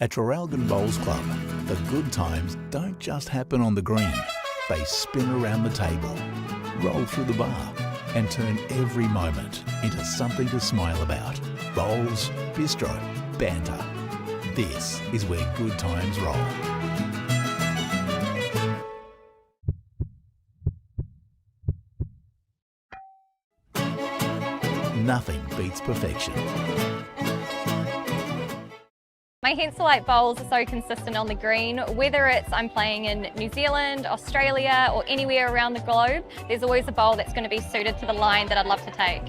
At Traralgon Bowls Club, the good times don't just happen on the green. They spin around the table, roll through the bar, and turn every moment into something to smile about. Bowls, bistro, banter. This is where good times roll. Nothing beats perfection. My Henselite bowls are so consistent on the green, whether it's I'm playing in New Zealand, Australia, or anywhere around the globe, there's always a bowl that's going to be suited to the line that I'd love to take.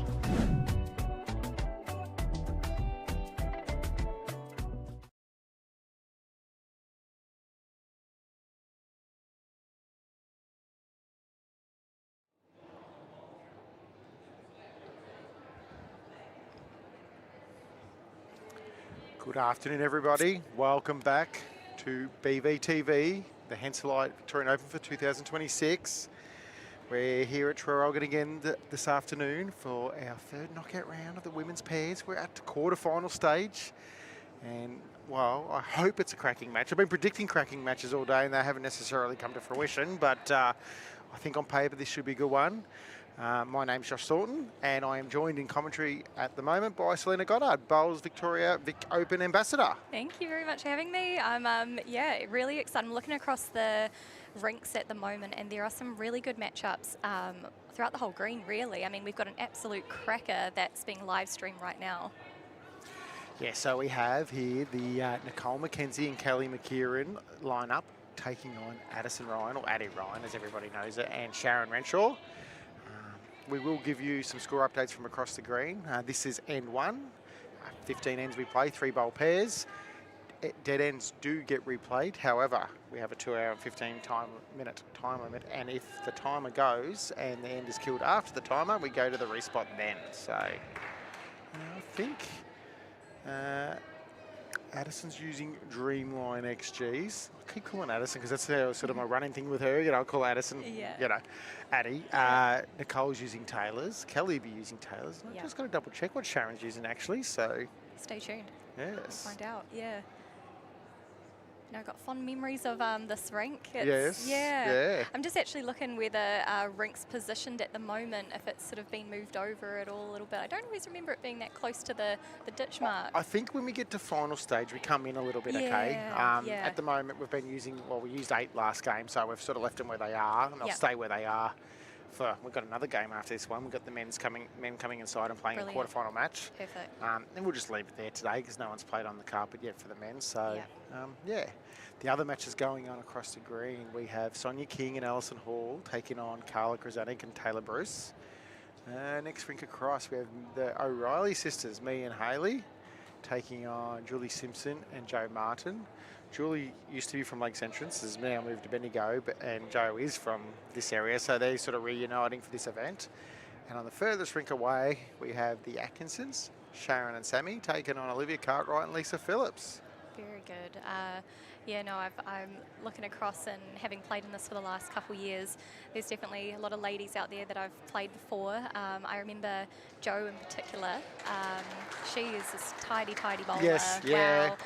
Good afternoon, everybody. Welcome back to BVTV, the Henselite Victorian Open for 2026. We're here at Traralgon again this afternoon for our third knockout round of the women's pairs. We're at the quarterfinal stage, and well, I hope it's a cracking match. I've been predicting cracking matches all day, and they haven't necessarily come to fruition, but I think on paper this should be a good one. My name's Josh Thornton, and I am joined in commentary at the moment by Selena Goddard, Bowls Victoria Vic Open Ambassador. Thank you very much for having me. I'm really excited. I'm looking across the rinks at the moment, and there are some really good matchups throughout the whole green, really. I mean, we've got an absolute cracker that's being live streamed right now. Yeah, so we have here the Nicole McKenzie and Kelly McKERIHEN lineup taking on Addison Ryan, or Addie Ryan as everybody knows it, and Sharon RENSHAW. We will give you some score updates from across the green. This is end one. 15 ends we play, 3 bowl pairs. Dead ends do get replayed. However, we have a 2 hour and 15-minute time limit. And if the timer goes and the end is killed after the timer, we go to the respot then. So I think Addison's using Dreamline XGs. I keep calling Addison because that's sort of my running thing with her. You know, I'll call Addison, you know, Addie. Nicole's using Taylor's. Kelly will be using Taylor's. I just got to double check what Sharon's using actually, so. Stay tuned. Yes. We'll find out, yeah. You know, I've got fond memories of this rink. Yeah. I'm just actually looking where the rink's positioned at the moment, if it's sort of been moved over at all a little bit. I don't always remember it being that close to the ditch mark. I think when we get to final stage, we come in a little bit okay. At the moment, we've been using, well, we used 8 last game, so we've sort of left them where they are, and they'll stay where they are. We've got another game after this one. We've got the men coming inside and playing a quarterfinal match. Perfect. And we'll just leave it there today because no one's played on the carpet yet for the men. So, the other matches going on across the green. We have Sonia King and Alison Hall taking on Carla Krasanik and Taylor Bruce. Next rink across, we have the O'Reilly sisters, Me and Hayley, taking on Julie Simpson and Jo Martin. Julie used to be from Lakes Entrance, has now moved to Bendigo, and Jo is from this area, so they're sort of reuniting for this event. And on the furthest rink away, we have the Atkinsons, Sharon and Sammy, taking on Olivia Cartwright and Lisa Phillips. Very good. I'm looking across, and having played in this for the last couple of years, there's definitely a lot of ladies out there that I've played before. I remember Jo in particular. She is this tidy bowler. Yes, yeah. Wow.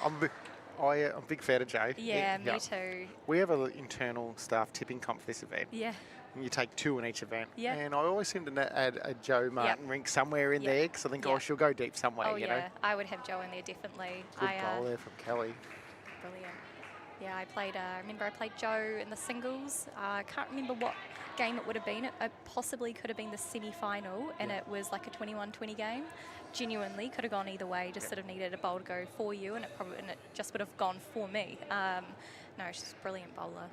I'm a big fan of Jo. Yeah, me too. We have an internal staff tipping comp for this event. Yeah. And you take 2 in each event. Yeah. And I always seem to add a Jo Martin rink somewhere in there because I think, she'll go deep somewhere, you know. I would have Jo in there, definitely. Good bowl there from Kelly. Brilliant. Yeah, I remember I played Jo in the singles. I can't remember what game it would have been. It possibly could have been the semi-final, and it was like a 21-20 game. Genuinely could have gone either way. Just sort of needed a bowl to go for you, and it just would have gone for me. No, she's a brilliant bowler.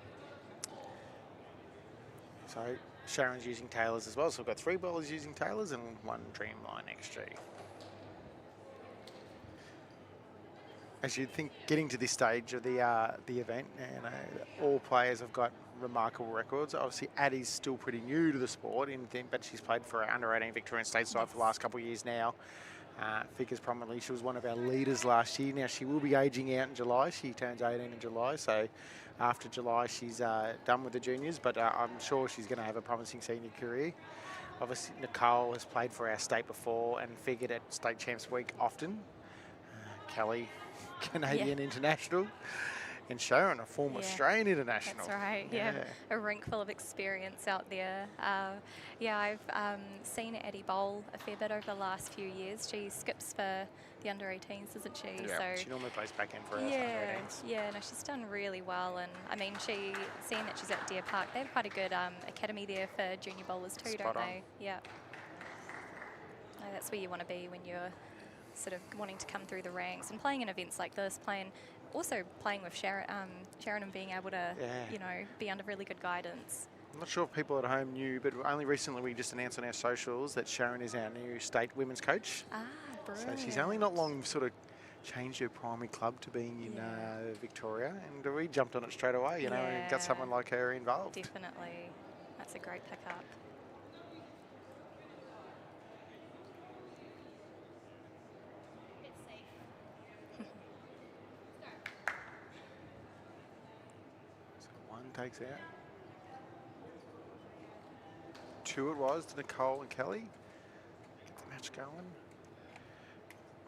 So Sharon's using Taylor's as well. So we've got 3 bowlers using Taylor's and 1 Dreamline XG. As you'd think, getting to this stage of the event, all players have got remarkable records. Obviously, Addie's still pretty new to the sport, but she's played for our under-18 Victorian state side for the last couple of years now. Figures prominently. She was one of our leaders last year. Now, she will be aging out in July. She turns 18 in July, so after July, she's done with the juniors, but I'm sure she's going to have a promising senior career. Obviously, Nicole has played for our state before and figured at State Champs Week often. Kelly, Canadian international, and Sharon, a former Australian international. That's right, yeah. A rink full of experience out there. I've seen Addie bowl a fair bit over the last few years. She skips for the under-18s, isn't she? Yeah, so she normally plays back in for us under-18s. Yeah, no, she's done really well. And I mean, seeing that she's at Deer Park, they have quite a good academy there for junior bowlers too, don't they? Yeah. No, that's where you want to be when you're sort of wanting to come through the ranks and playing in events like this, also playing with Sharon and being able to, be under really good guidance. I'm not sure if people at home knew, but only recently we just announced on our socials that Sharon is our new state women's coach. Ah, brilliant. So she's only not long sort of changed her primary club to being in Victoria, and we jumped on it straight away, and got someone like her involved. Definitely. That's a great pickup. Takes out. 2 it was to Nicole and Kelly. Get the match going.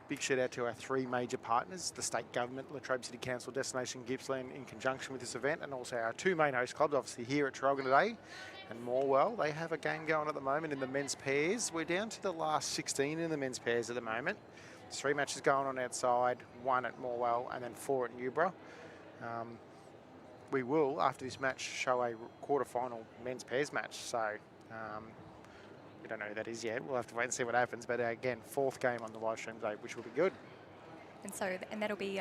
Big shout out to our 3 major partners, the state government, Latrobe City Council, Destination Gippsland, in conjunction with this event, and also our 2 main host clubs, obviously here at Traralgon today, and Morwell. They have a game going at the moment in the men's pairs. We're down to the last 16 in the men's pairs at the moment. There's 3 matches going on outside, 1 at Morwell, and then 4 at Newborough. We will, after this match, show a quarter-final men's pairs match. So we don't know who that is yet. We'll have to wait and see what happens. But again, 4th game on the live stream date, which will be good. And that'll be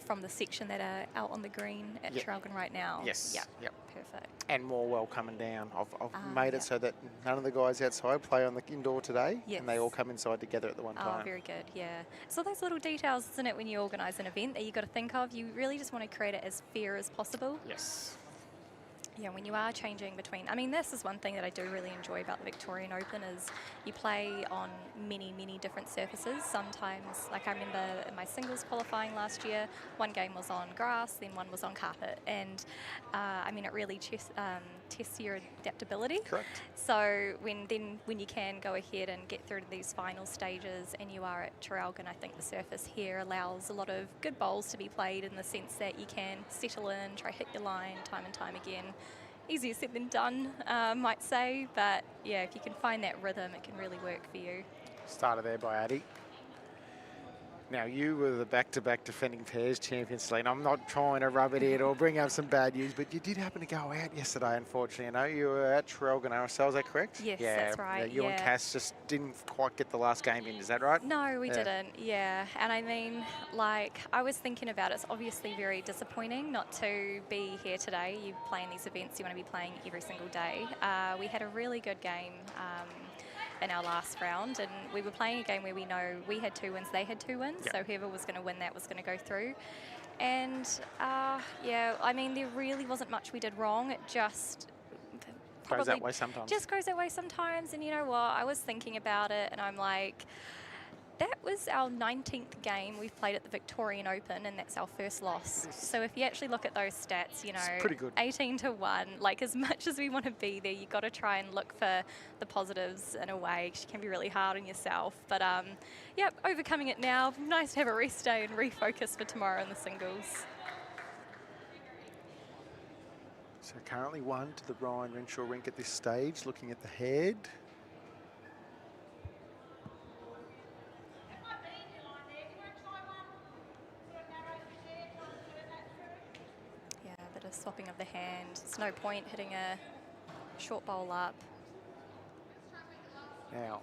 from the section that are out on the green at Traralgon right now. Yes. Yep. Perfect. And Morwell coming down. I've made it so that none of the guys outside play on the indoor today, and they all come inside together at the one time. Oh, very good, yeah. So those little details, isn't it, when you organise an event that you've got to think of, you really just want to create it as fair as possible. Yes. Yeah, when you are changing between, I mean, this is one thing that I do really enjoy about the Victorian Open is you play on many, many different surfaces. Sometimes, like I remember in my singles qualifying last year, one game was on grass, then one was on carpet. And I mean, it really tests your adaptability. Correct. So when you can go ahead and get through to these final stages and you are at Traralgon, I think the surface here allows a lot of good bowls to be played in the sense that you can settle in, try hit your line time and time again. Easier said than done, might say, but yeah, if you can find that rhythm, it can really work for you. Started there by Addie. Now, you were the back-to-back defending pairs champions, Celine. I'm not trying to rub it in or bring up some bad news, but you did happen to go out yesterday, unfortunately. I know you were at Traralgon RSL, is that correct? Yes, that's right. You and Cass just didn't quite get the last game in, is that right? No, we didn't, and I mean, like, I was thinking about it. It's obviously very disappointing not to be here today. You play in these events, you want to be playing every single day. We had a really good game in our last round, and we were playing a game where we know we had 2 wins, they had 2 wins, so whoever was going to win that was going to go through. And I mean, there really wasn't much we did wrong. It just goes that way sometimes. Just goes that way sometimes. And you know what? I was thinking about it, and I'm like, that was our 19th game we've played at the Victorian Open, and that's our first loss. So if you actually look at those stats, you know, it's pretty good. 18-1, like as much as we want to be there, you've got to try and look for the positives in a way, because you can be really hard on yourself. But overcoming it now. Nice to have a rest day and refocus for tomorrow in the singles. So currently 1 to the RENSHAW rink at this stage, looking at the head. Swapping of the hand. It's no point hitting a short bowl up. Now,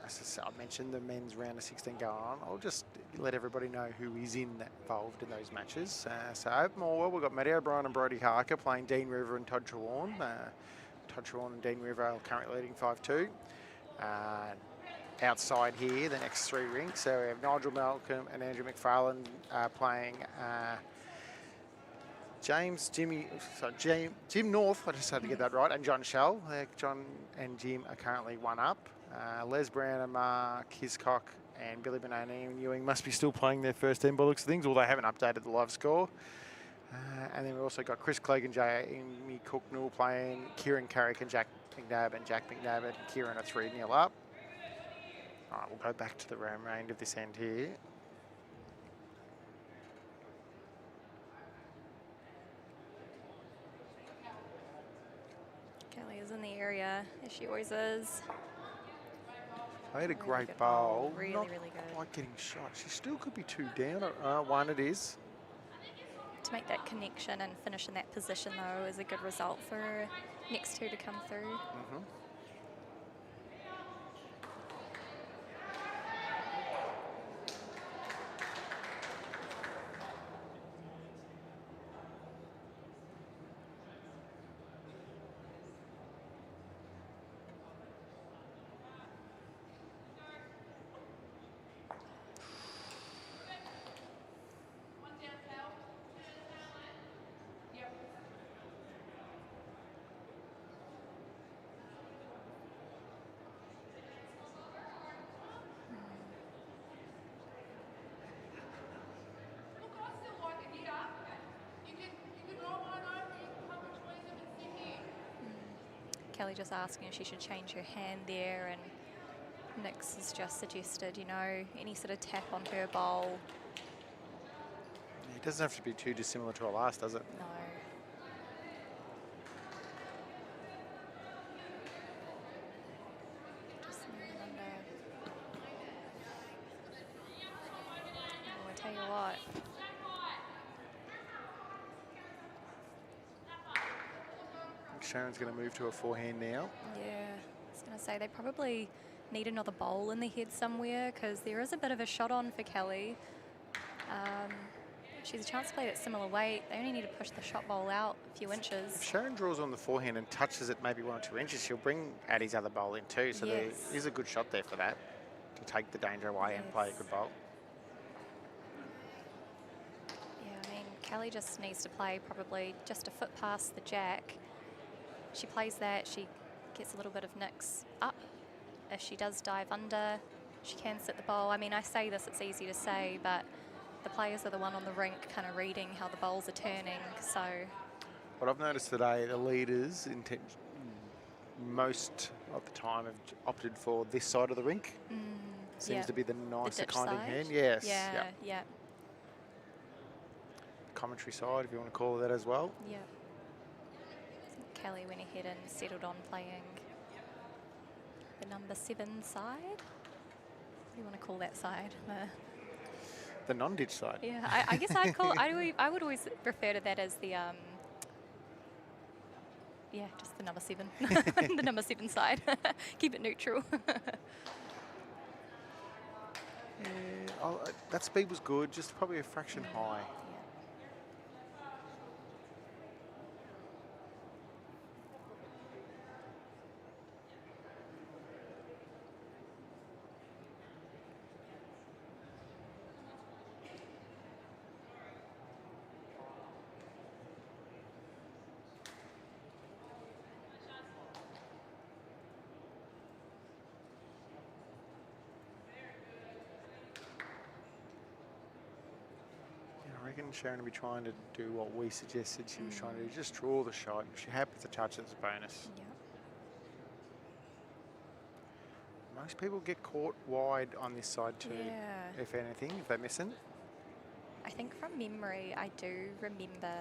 as I mentioned, the men's round of 16 going on. I'll just let everybody know who is involved in those matches. So at Morwell, we've got Matty O'Brien and Brodie Harker playing Dean River and Todd Trewarn. Todd Trewarn and Dean River are currently leading 5-2. Outside here, the next 3 rinks, so we have Nigel Malcolm and Andrew McFarlane playing Jim North, I just had to get that right, and John Shell. John and Jim are currently 1 up. Les Brown and Mark Hiscock and Billy Benoni and Ewing must be still playing their first team by the looks of things, although they haven't updated the live score. And then we've also got Chris Clegg and Jamie Cooknell playing Kieran Carrick and Jack McNabb, and Kieran are 3-0 up. All right, we'll go back to the remainder of this end here. Yeah, as she always is. Played a Really great good bowl. Really, Not really good. quite getting shot. She still could be 2 down. One it is. To make that connection and finish in that position, though, is a good result for next 2 to come through. Mm-hmm. Kelly just asking if she should change her hand there, and Nix has just suggested, you know, any sort of tap on her bowl. It doesn't have to be too dissimilar to our last, does it? No. Just moving under. Oh, I tell you what. Sharon's going to move to a forehand now. Yeah, I was going to say they probably need another bowl in the head somewhere, because there is a bit of a shot on for Kelly. She's a chance to play at similar weight. They only need to push the shot bowl out a few If inches. Sharon draws on the forehand and touches it maybe 1 or 2 inches, she'll bring Addie's other bowl in too. So there Yes. is a good shot there for that, to take the danger away and play a Yes. good bowl. Yeah, I mean, Kelly just needs to play probably just a foot past the jack. She plays that, she gets a little bit of Nix up. If she does dive under, she can sit the bowl. I mean, I say this, it's easy to say, but the players are the one on the rink kind of reading how the bowls are turning, so... What I've noticed today, the leaders most of the time have opted for this side of the rink. Seems yeah. to be the nicer ditch kind of side? hand. Yes. Yeah, Yep. yeah, Commentary side, if you want to call it that as well. yeah. Kelly went ahead and settled on playing the number 7 side. What do you want to call that side? The non-ditch side. Yeah, I guess I would always refer to that as the yeah, just the number 7, the number 7 side. Keep it neutral. That speed was good, just probably a fraction high. I reckon Sharon will be trying to do what we suggested she was trying to do, just draw the shot. If she happens to touch it, it's a bonus. Yeah. Most people get caught wide on this side too, Yeah. if anything, if they're missing. I think from memory, I do remember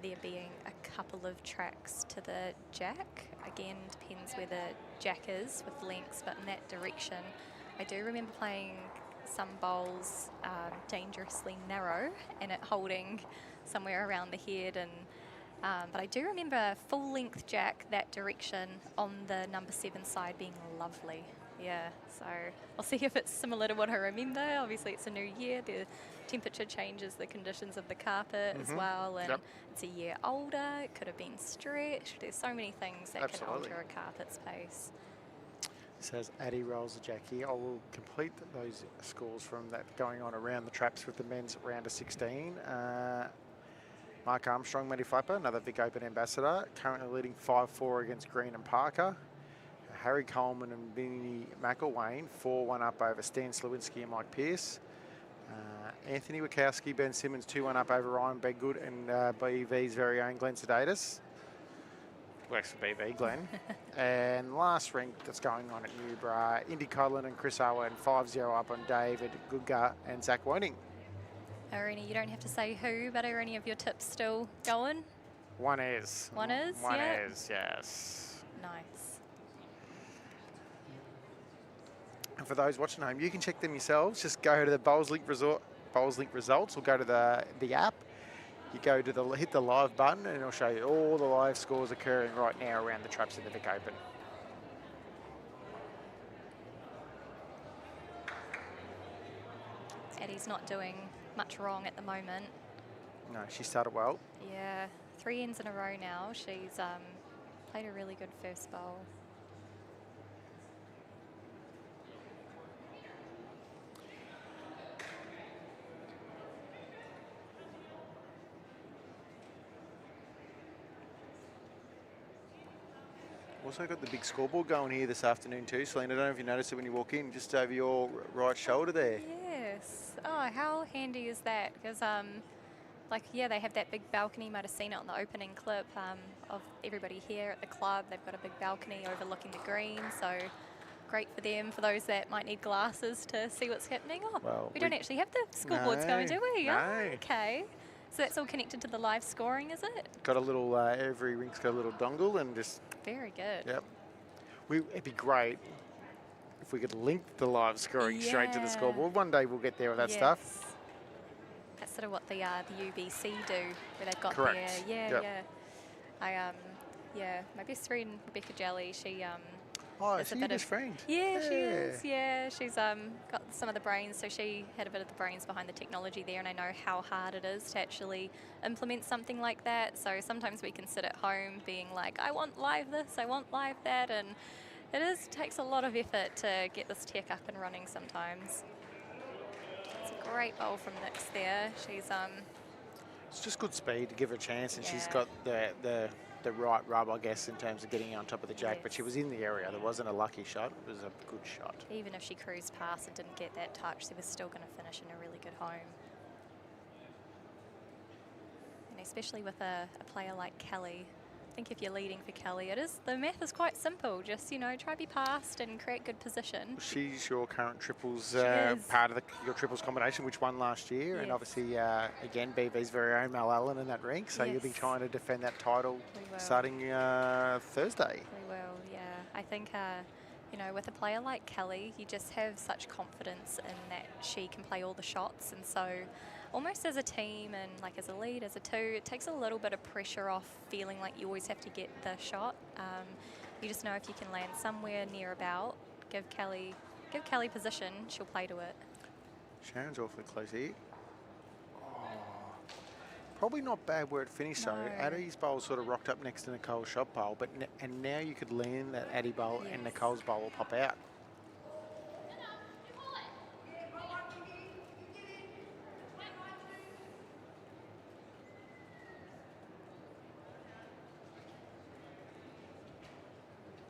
there being a couple of tracks to the jack. Again, depends where the jack is with lengths, but in that direction. I do remember playing some bowls dangerously narrow and it holding somewhere around the head, and but I do remember full length jack that direction on the number 7 side being lovely. Yeah, so I'll see if it's similar to what I remember. Obviously it's a new year, the temperature changes the conditions of the carpet as well, and it's a year older, it could have been stretched. There's so many things that can alter a carpet's pace. Says Addie rolls the jack here. I will complete those scores from that going on around the traps with the men's round of 16. Mark Armstrong, Matty Flapper, another Vic Open ambassador, currently leading 5-4 against Green and Parker. Harry Coleman and Vinnie McElwain, 4-1 up over Stan Slawinski and Mike Pearce. Anthony Wachowski, Ben Simmons, 2-1 up over Ryan Bedgood and BV's very own Glenn Sedatus. Works for BV, Glenn. And last rank that's going on at Newborough, Indy Collin and Chris Owen, 5-0 up on David Goodgar and Zach Woning. Irene, you don't have to say who, but are any of your tips still going? One is. One is, One yeah. is, yes. Nice. And for those watching at home, you can check them yourselves. Just go to the Bowls Link results, or go to the app. You go to hit the live button, and it'll show you all the live scores occurring right now around the traps in the Vic Open. Addie's not doing much wrong at the moment. No, she started well. Yeah, 3 ends in a row now. She's played a really good first bowl. Also got the big scoreboard going here this afternoon too, Selena. I don't know if you noticed it when you walk in, just over your right shoulder there. Yes. Oh, how handy is that? Because, like, yeah, they have that big balcony. You might have seen it on the opening clip of everybody here at the club. They've got a big balcony overlooking the green, so great for them, for those that might need glasses to see what's happening. Oh, Well, we don't actually have the scoreboards going, do we? No. Oh, okay. So that's all connected to the live scoring, is it? Got a little, every rink's got a little dongle and just, Very good. yep. It'd be great if we could link the live scoring straight to the Yeah. scoreboard. One day we'll get there with that stuff. Yes. That's sort of what the UBC do, where they've got Correct. their, Yep. yeah, my best friend Rebecca Jelly, she Oh, It's a she's your bit of- best friend. yeah, she is. Yeah, she's got some of the brains, so she had a bit of the brains behind the technology there, and I know how hard it is to actually implement something like that. So sometimes we can sit at home being like, I want live this, I want live that, and takes a lot of effort to get this tech up and running sometimes. It's a great bowl from Nix there. She's It's just good speed to give her a chance, and she's Yeah. got the right rub, I guess, in terms of getting on top of the jack. But she Yes. was in the area. There wasn't a lucky shot. It was a good shot. even if she cruised past and didn't get that touch, she was still going to finish in a really good home. And especially with a player like Kelly, I think if you're leading for Kelly, the math is quite simple. Just, try to be past and create good position. She's your current triples is. part of your triples combination, which won last year, and Yes. obviously again BV's very own Mel Allen in that rink. So you'll be Yes. trying to defend that title We will. starting Thursday. We will, yeah. I think, with a player like Kelly, you just have such confidence in that she can play all the shots. And so almost as a team and like as a lead, as a two, it takes a little bit of pressure off feeling like you always have to get the shot. You just know if you can land somewhere near about, give Kelly position, she'll play to it. Sharon's awfully close here. Probably not bad where it finished though. No. Addie's bowl sort of rocked up next to Nicole's shot bowl, but and now you could land that Addie bowl and Yes. Nicole's bowl will pop out.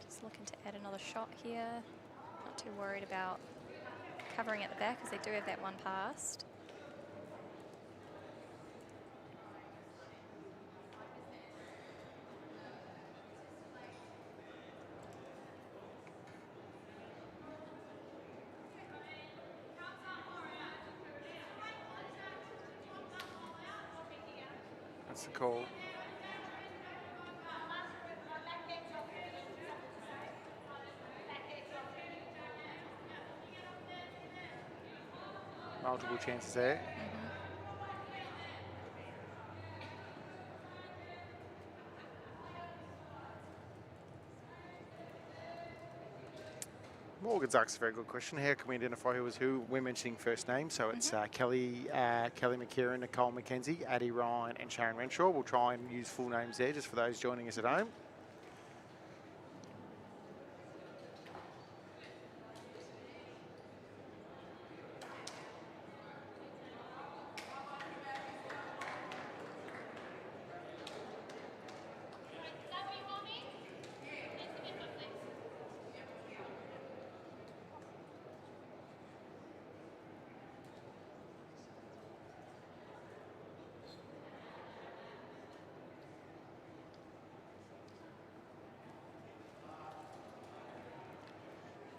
Just looking to add another shot here. Not too worried about covering at the back, as they do have that one past. That's the call. Multiple chances there. Morgan's asked a very good question. How can we identify who is who? We're mentioning first names, so it's Kelly McKERIHEN, Nicole McKENZIE, Addie Ryan, and Sharon RENSHAW. We'll try and use full names there, just for those joining us at home.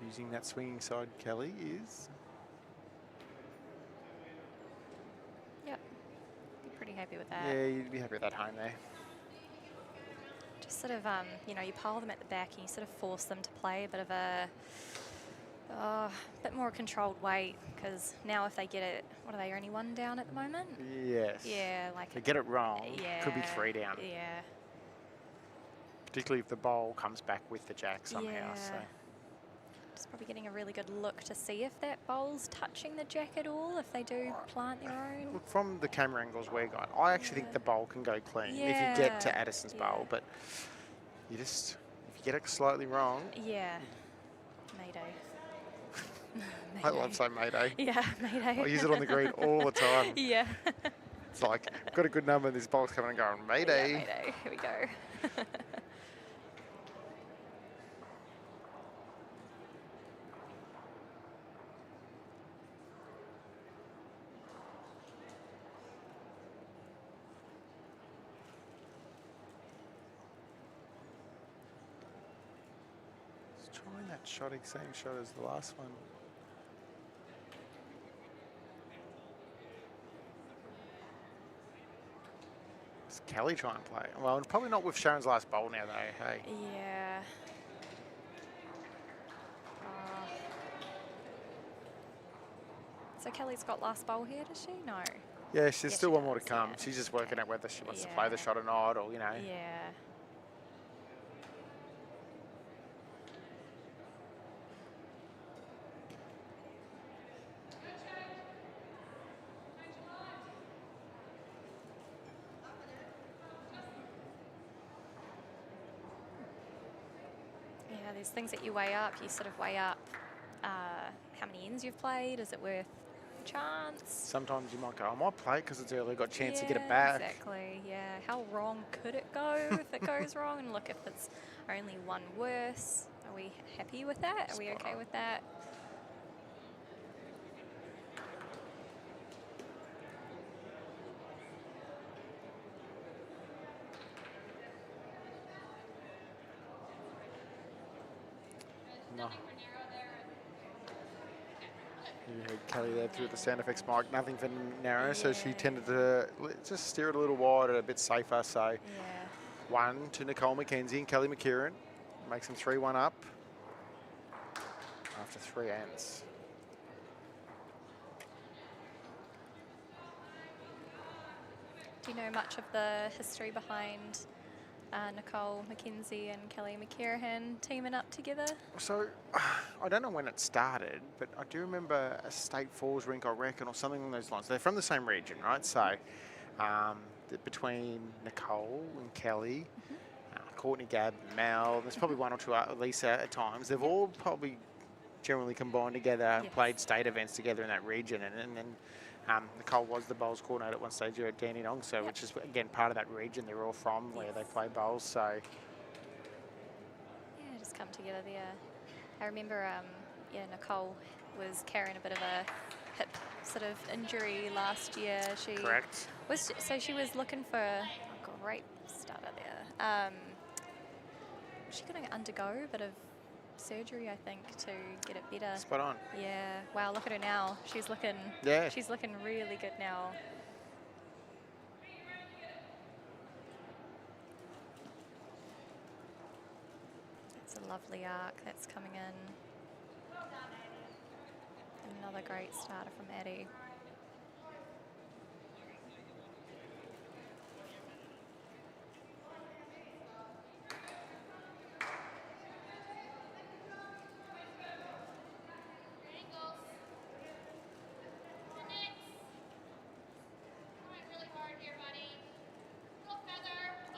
Using that swinging side, Kelly is. Yep, be pretty happy with that. Yeah, you'd be happy with that home there. Just sort of, you pile them at the back and you sort of force them to play a bit of a A bit more controlled weight, because now if they get it, what are they, only 1 down at the moment? Yes. Yeah, like... If they get it wrong, yeah, could be 3 down. Yeah. Particularly if the bowl comes back with the jack somehow. Yeah. So. Just probably getting a really good look to see if that bowl's touching the jack at all, if they do plant their own. Look, from the camera angles we got, I actually think the bowl can go clean if you get to Addison's bowl, but you just, if you get it slightly wrong. Yeah. Mayday. I love saying mayday. Yeah, mayday. I use it on the green all the time. Yeah. It's like, got a good number and this bowl's coming and going, mayday. Yeah, mayday. Here we go. Trying that shot, same shot as the last one. Does Kelly try and play? Well, probably not with Sharon's last bowl now, though. Hey. Yeah. So Kelly's got last bowl here, does she? No. Yeah, she's still she one more to does, come. yeah. She's just working out whether she wants to play the shot or not, or, you know. Yeah. Yeah, there's things that you weigh up. You sort of weigh up how many ends you've played. Is it worth a chance? Sometimes you might go, I might play because it's early, got a chance to get it back. Exactly, yeah. How wrong could it go if it goes wrong? And look, if it's only 1 worse, are we happy with that? Are we okay with that? No. You heard Kelly there through the sound effects mic, nothing for narrow, so she tended to just steer it a little wider, a bit safer. So 1 to Nicole McKenzie and Kelly McKERIHEN. Makes them 3-1 up after 3 ends. Do you know much of the history behind Nicole McKenzie and Kelly McKERIHEN teaming up together? So, I don't know when it started, but I do remember a state falls rink, I reckon, or something along those lines. They're from the same region, right? So, between Nicole and Kelly, Courtney, Gab, Mel, there's probably 1 or 2 at least at times. They've all probably generally combined together and played state events together in that region. And then Nicole was the bowls coordinator at one stage here at Dandenong, so which is, again, part of that region they're all from, where they play bowls. So, yeah, just come together there. I remember, Nicole was carrying a bit of a hip sort of injury last year. She correct. She was looking for a great starter there. Was she going to undergo a bit of surgery, I think, to get it better? Spot on. Yeah. Wow, look at her now. She's looking really good now. It's a lovely arc that's coming in. Another great starter from Addie.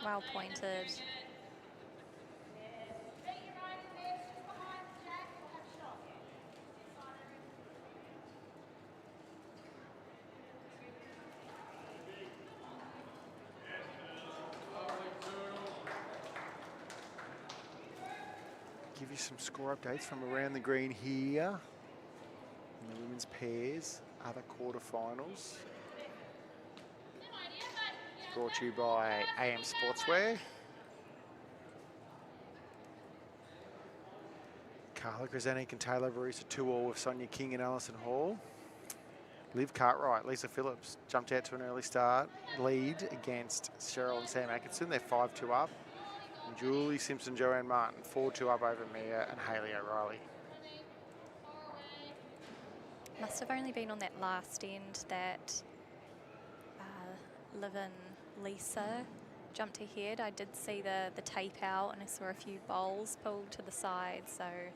Well pointed. Give you some score updates from around the green here in the women's pairs, other quarterfinals. Brought to you by AM Sportswear. Carla Krasanik and Taylor Bruce 2-2 with Sonia King and Alison Hall. Liv Cartwright, Lisa Phillips jumped out to an early start. Lead against Cheryl and Sam Atkinson. They're 5-2 up. And Julie Simpson, Joanne Martin, 4-2 up over Mia and Hayley O'Reilly. Must have only been on that last end that Liv and Lisa jumped ahead. I did see the tape out and I saw a few bowls pulled to the side, so I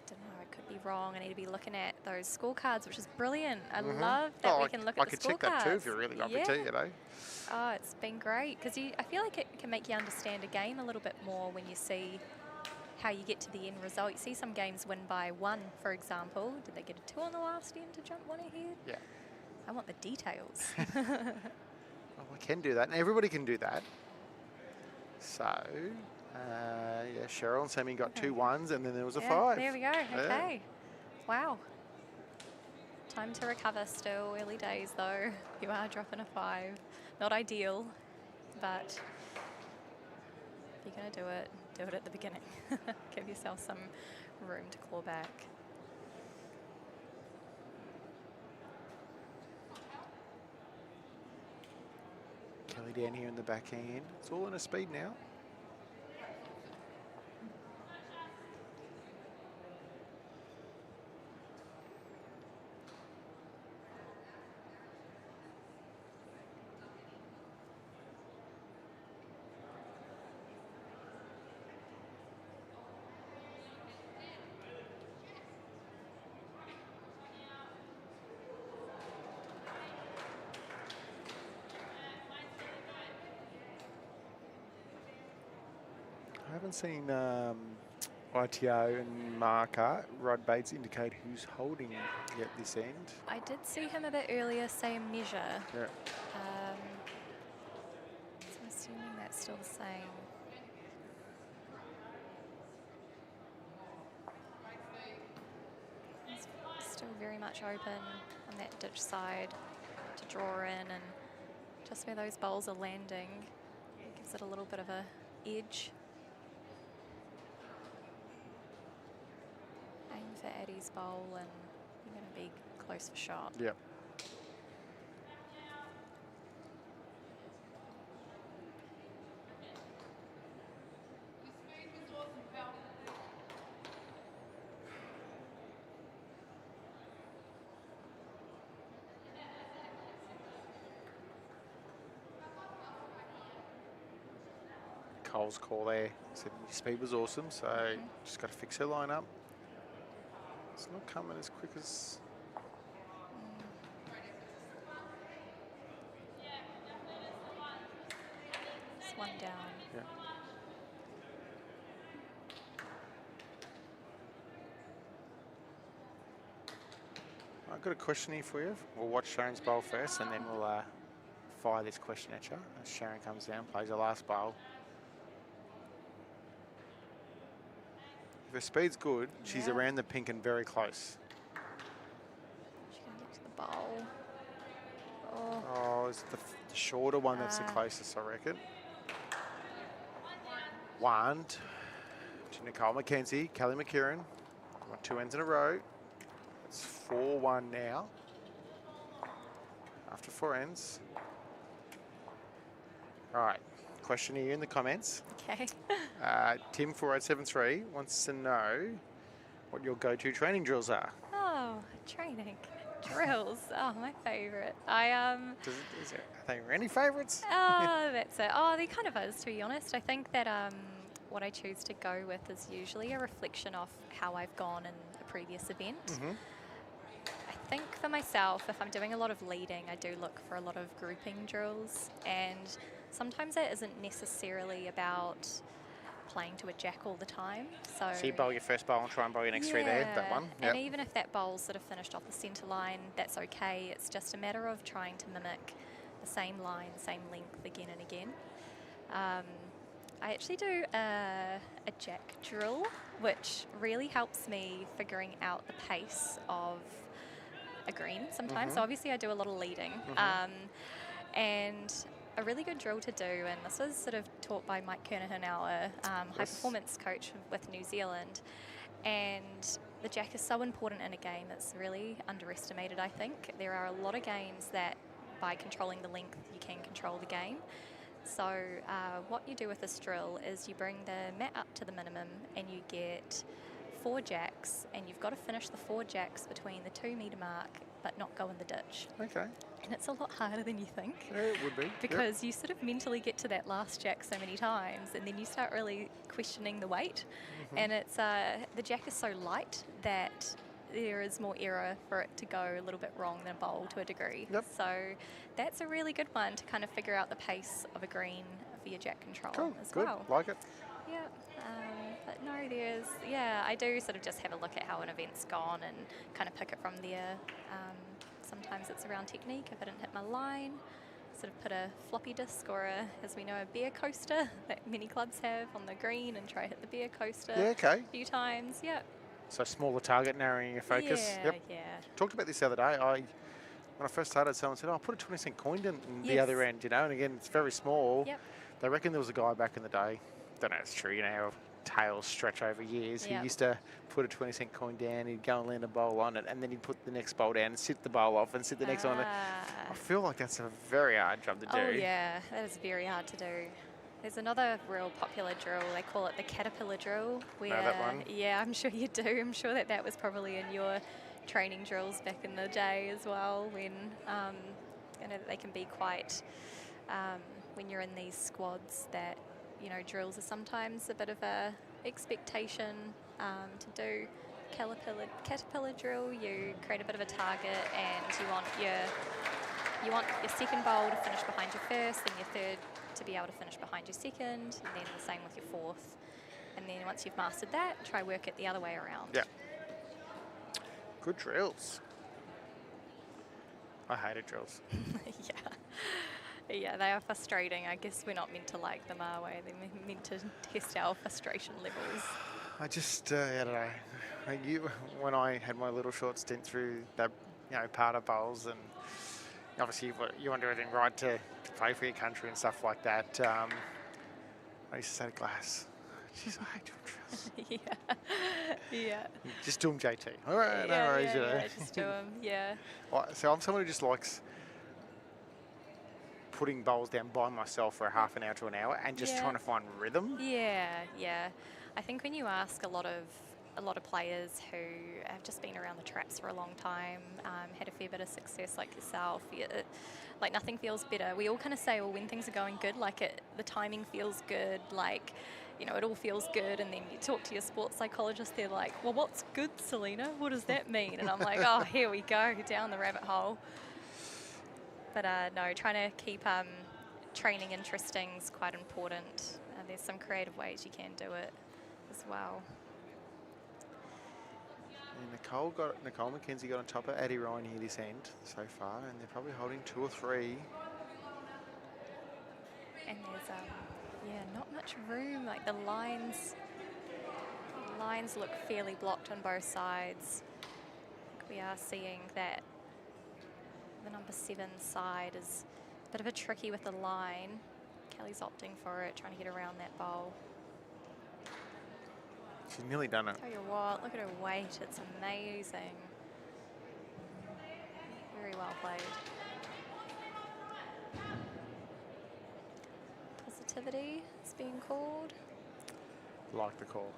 don't know, I could be wrong. I need to be looking at those scorecards, which is brilliant. I love that we can look at the scorecards. I can check that too if you really want me to, you know. Oh, it's been great because I feel like it can make you understand a game a little bit more when you see how you get to the end result. You see some games win by 1, for example. Did they get a 2 on the last end to jump 1 ahead? Yeah. I want the details. Well, we can do that, and everybody can do that. So, yeah, Cheryl and Sammy got 2 1s, and then there was a 5. There we go. Okay. Wow. Time to recover still. Early days, though. You are dropping a 5. Not ideal, but if you're going to do it at the beginning. Give yourself some room to claw back. Kelly down here in the back end. It's all in a speed now. I haven't seen ITO and marker Rod Bates indicate who's holding yet this end. I did see him a bit earlier say measure. Yeah. So I'm assuming that's still the same. It's still very much open on that ditch side to draw in, and just where those bowls are landing, it gives it a little bit of a edge. Aim for Addie's bowl and you're going to be close for shot. Yep. Cole's call there. Said your speed was awesome, so just got to fix her line up. It's not coming as quick as. It's 1 down. Yeah. I've got a question here for you. We'll watch Sharon's bowl first, and then we'll fire this question at you as Sharon comes down, plays her last bowl. If her speed's good, she's around the pink and very close. She's going to get to the bowl. Oh, Oh, it's the shorter one that's the closest, I reckon. 1 to Nicole McKenzie, Kelly McKERIHEN. Got 2 ends in a row. It's 4-1 now. After 4 ends. All right, question here in the comments. okay. Tim4873 wants to know what your go-to training drills are. Oh, training. Drills. Oh, my favourite. Are there any favourites? Oh, that's it. Oh, there kind of is, to be honest. I think that what I choose to go with is usually a reflection of how I've gone in a previous event. I think for myself, if I'm doing a lot of leading, I do look for a lot of grouping drills, and sometimes it isn't necessarily about playing to a jack all the time. So you bowl your first bowl and try and bowl your next 3 there, that one. And even if that bowl's sort of finished off the centre line, that's okay. It's just a matter of trying to mimic the same line, same length again and again. I actually do a jack drill, which really helps me figuring out the pace of a green sometimes. So obviously I do a lot of leading. And a really good drill to do, and this was sort of taught by Mike Kernahan, our high performance coach with New Zealand. And the jack is so important in a game. It's really underestimated, I think. There are a lot of games that by controlling the length, you can control the game. So what you do with this drill is you bring the mat up to the minimum and you get 4 jacks, and you've got to finish the 4 jacks between the 2 metre mark, but not go in the ditch. Okay. And it's a lot harder than you think. Yeah, it would be. Because you sort of mentally get to that last jack so many times, and then you start really questioning the weight. And it's the jack is so light that there is more error for it to go a little bit wrong than a bowl to a degree. Yep. So that's a really good one to kind of figure out the pace of a green for your jack control Cool. as Good. well. Like it. Yeah. But no, I do sort of just have a look at how an event's gone and kind of pick it from there. Sometimes it's around technique. If I didn't hit my line, sort of put a floppy disc or as we know, a bear coaster that many clubs have on the green and try hit the bear coaster a few times. Yeah. So smaller target, narrowing your focus. Yeah. Talked about this the other day. When I first started, someone said, "Oh, put a 20-cent coin in the other end," you know. And again, it's very small. Yep. They reckon there was a guy back in the day. Don't know if it's true. You know how tales stretch over years. He used to put a 20-cent coin down. He'd go and land a bowl on it, and then he'd put the next bowl down and sit the bowl off and sit the next one. I feel like that's a very hard job to do. Oh yeah, that is very hard to do. There's another real popular drill. They call it the caterpillar drill. Where, know that one? Yeah, I'm sure you do. I'm sure that was probably in your training drills back in the day as well. When they can be quite when you're in these squads that drills are sometimes a bit of a expectation to do. Caterpillar drill. You create a bit of a target, and you want your second bowl to finish behind your first, then your third to be able to finish behind your second, and then the same with your fourth. And then once you've mastered that, try work it the other way around. Yeah. Good drills. I hated drills. Yeah, they are frustrating. I guess we're not meant to like them, are we? They're meant to test our frustration levels. I just, I don't know. When I had my little short stint through that, part of bowls, and obviously you want to do everything right to play for your country and stuff like that. I used to say to Glass, "Jeez, I hate doing drills." Yeah. Just do them, JT. All right, no worries, Yeah, just do them, yeah. So I'm someone who just likes putting bowls down by myself for a half an hour to an hour and just trying to find rhythm. Yeah. I think when you ask a lot of players who have just been around the traps for a long time, had a fair bit of success like yourself, like nothing feels better. We all kind of say, well, when things are going good, the timing feels good, it all feels good. And then you talk to your sports psychologist, they're like, well, what's good, Selena? What does that mean? And I'm like, oh, here we go, down the rabbit hole. But no, trying to keep training interesting is quite important. There's some creative ways you can do it as well. And Nicole McKenzie got on top of Addie Ryan here this end so far, and they're probably holding 2 or 3. And there's not much room. Like the lines look fairly blocked on both sides. I think we are seeing that the number 7 side is a bit of a tricky with the line. Kelly's opting for it, trying to get around that bowl. She's nearly done it. Tell you what, look at her weight. It's amazing. Very well played. Positivity is being called. Like the call.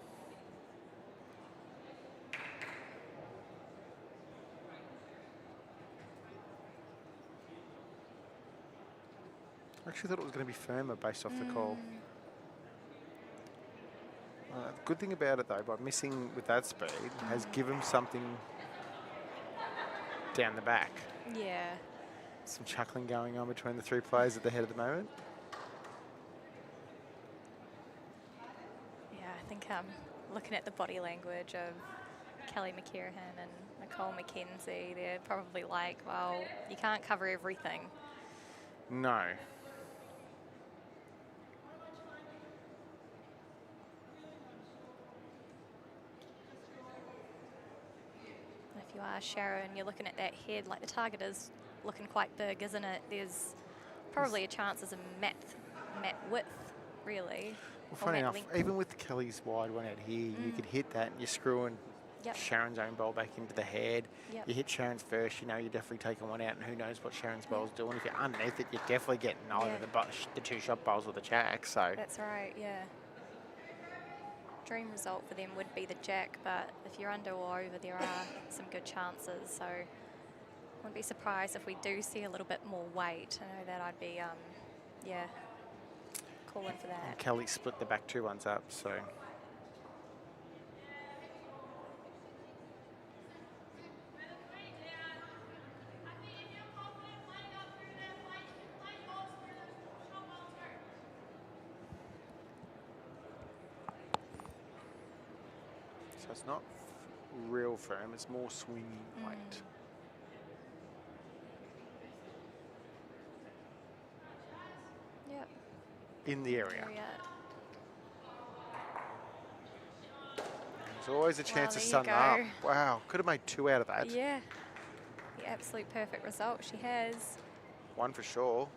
I actually thought it was going to be firmer based off the call. Good thing about it, though, by missing with that speed, has given something down the back. Yeah. Some chuckling going on between the 3 players at the head at the moment. Yeah, I think looking at the body language of Kelly McKERIHEN and Nicole McKenzie, they're probably like, well, you can't cover everything. No. If you are Sharon, you're looking at that head, like the target is looking quite big, isn't it? There's probably a chance as a mat width, really. Well, funny enough, even with Kelly's wide one out here, you could hit that and you're screwing Sharon's own bowl back into the head. You hit Sharon's first, you're definitely taking one out, and who knows what Sharon's bowl's doing. If you're underneath it, you're definitely getting either the 2 shot bowls or the jack. So that's right, yeah. dream result for them would be the jack, but if you're under or over, there are some good chances. So wouldn't be surprised if we do see a little bit more weight. I know that I'd be, yeah, calling for that. And Kelly split the back 2 ones up, so. So it's not real firm, it's more swinging weight. Yep. In the area. Area. There's always a chance of there you sun up. go. Wow, could have made 2 out of that. Yeah. The absolute perfect result she has. 1 for sure.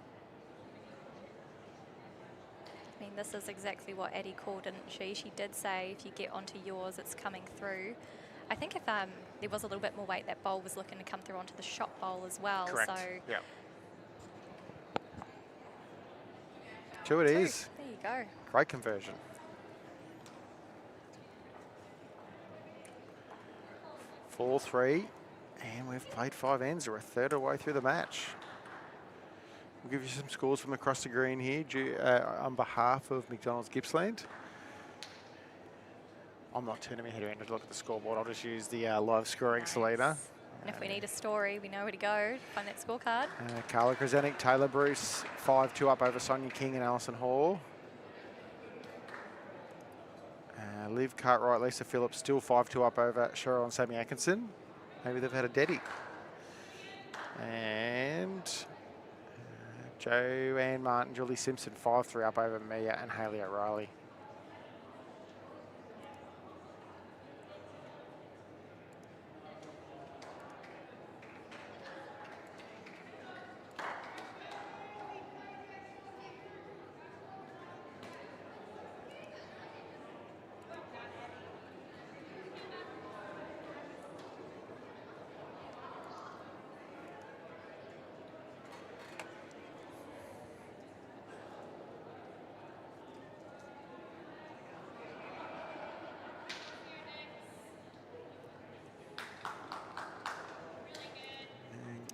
I mean, this is exactly what Addie called, didn't she? She did say if you get onto yours, it's coming through. I think if there was a little bit more weight, that bowl was looking to come through onto the shot bowl as well. Correct. So Yep. 2 it is. There you go. Great conversion. Four, 3, and we've played 5 ends. We're a third of the way through the match. We'll give you some scores from across the green here on behalf of McDonald's Gippsland. I'm not turning my head around to look at the scoreboard. I'll just use the live scoring, Selena. And if we need a story, we know where to go to find that scorecard. Carla Krasanik, Taylor Bruce, 5-2 up over Sonia King and Alison Hall. Liv Cartwright, Lisa Phillips, still 5-2 up over Cheryl and Sammy Atkinson. Maybe they've had a daddy. And Joanne Martin, Julie Simpson, 5-3 up over Mia and Hayley O'Reilly.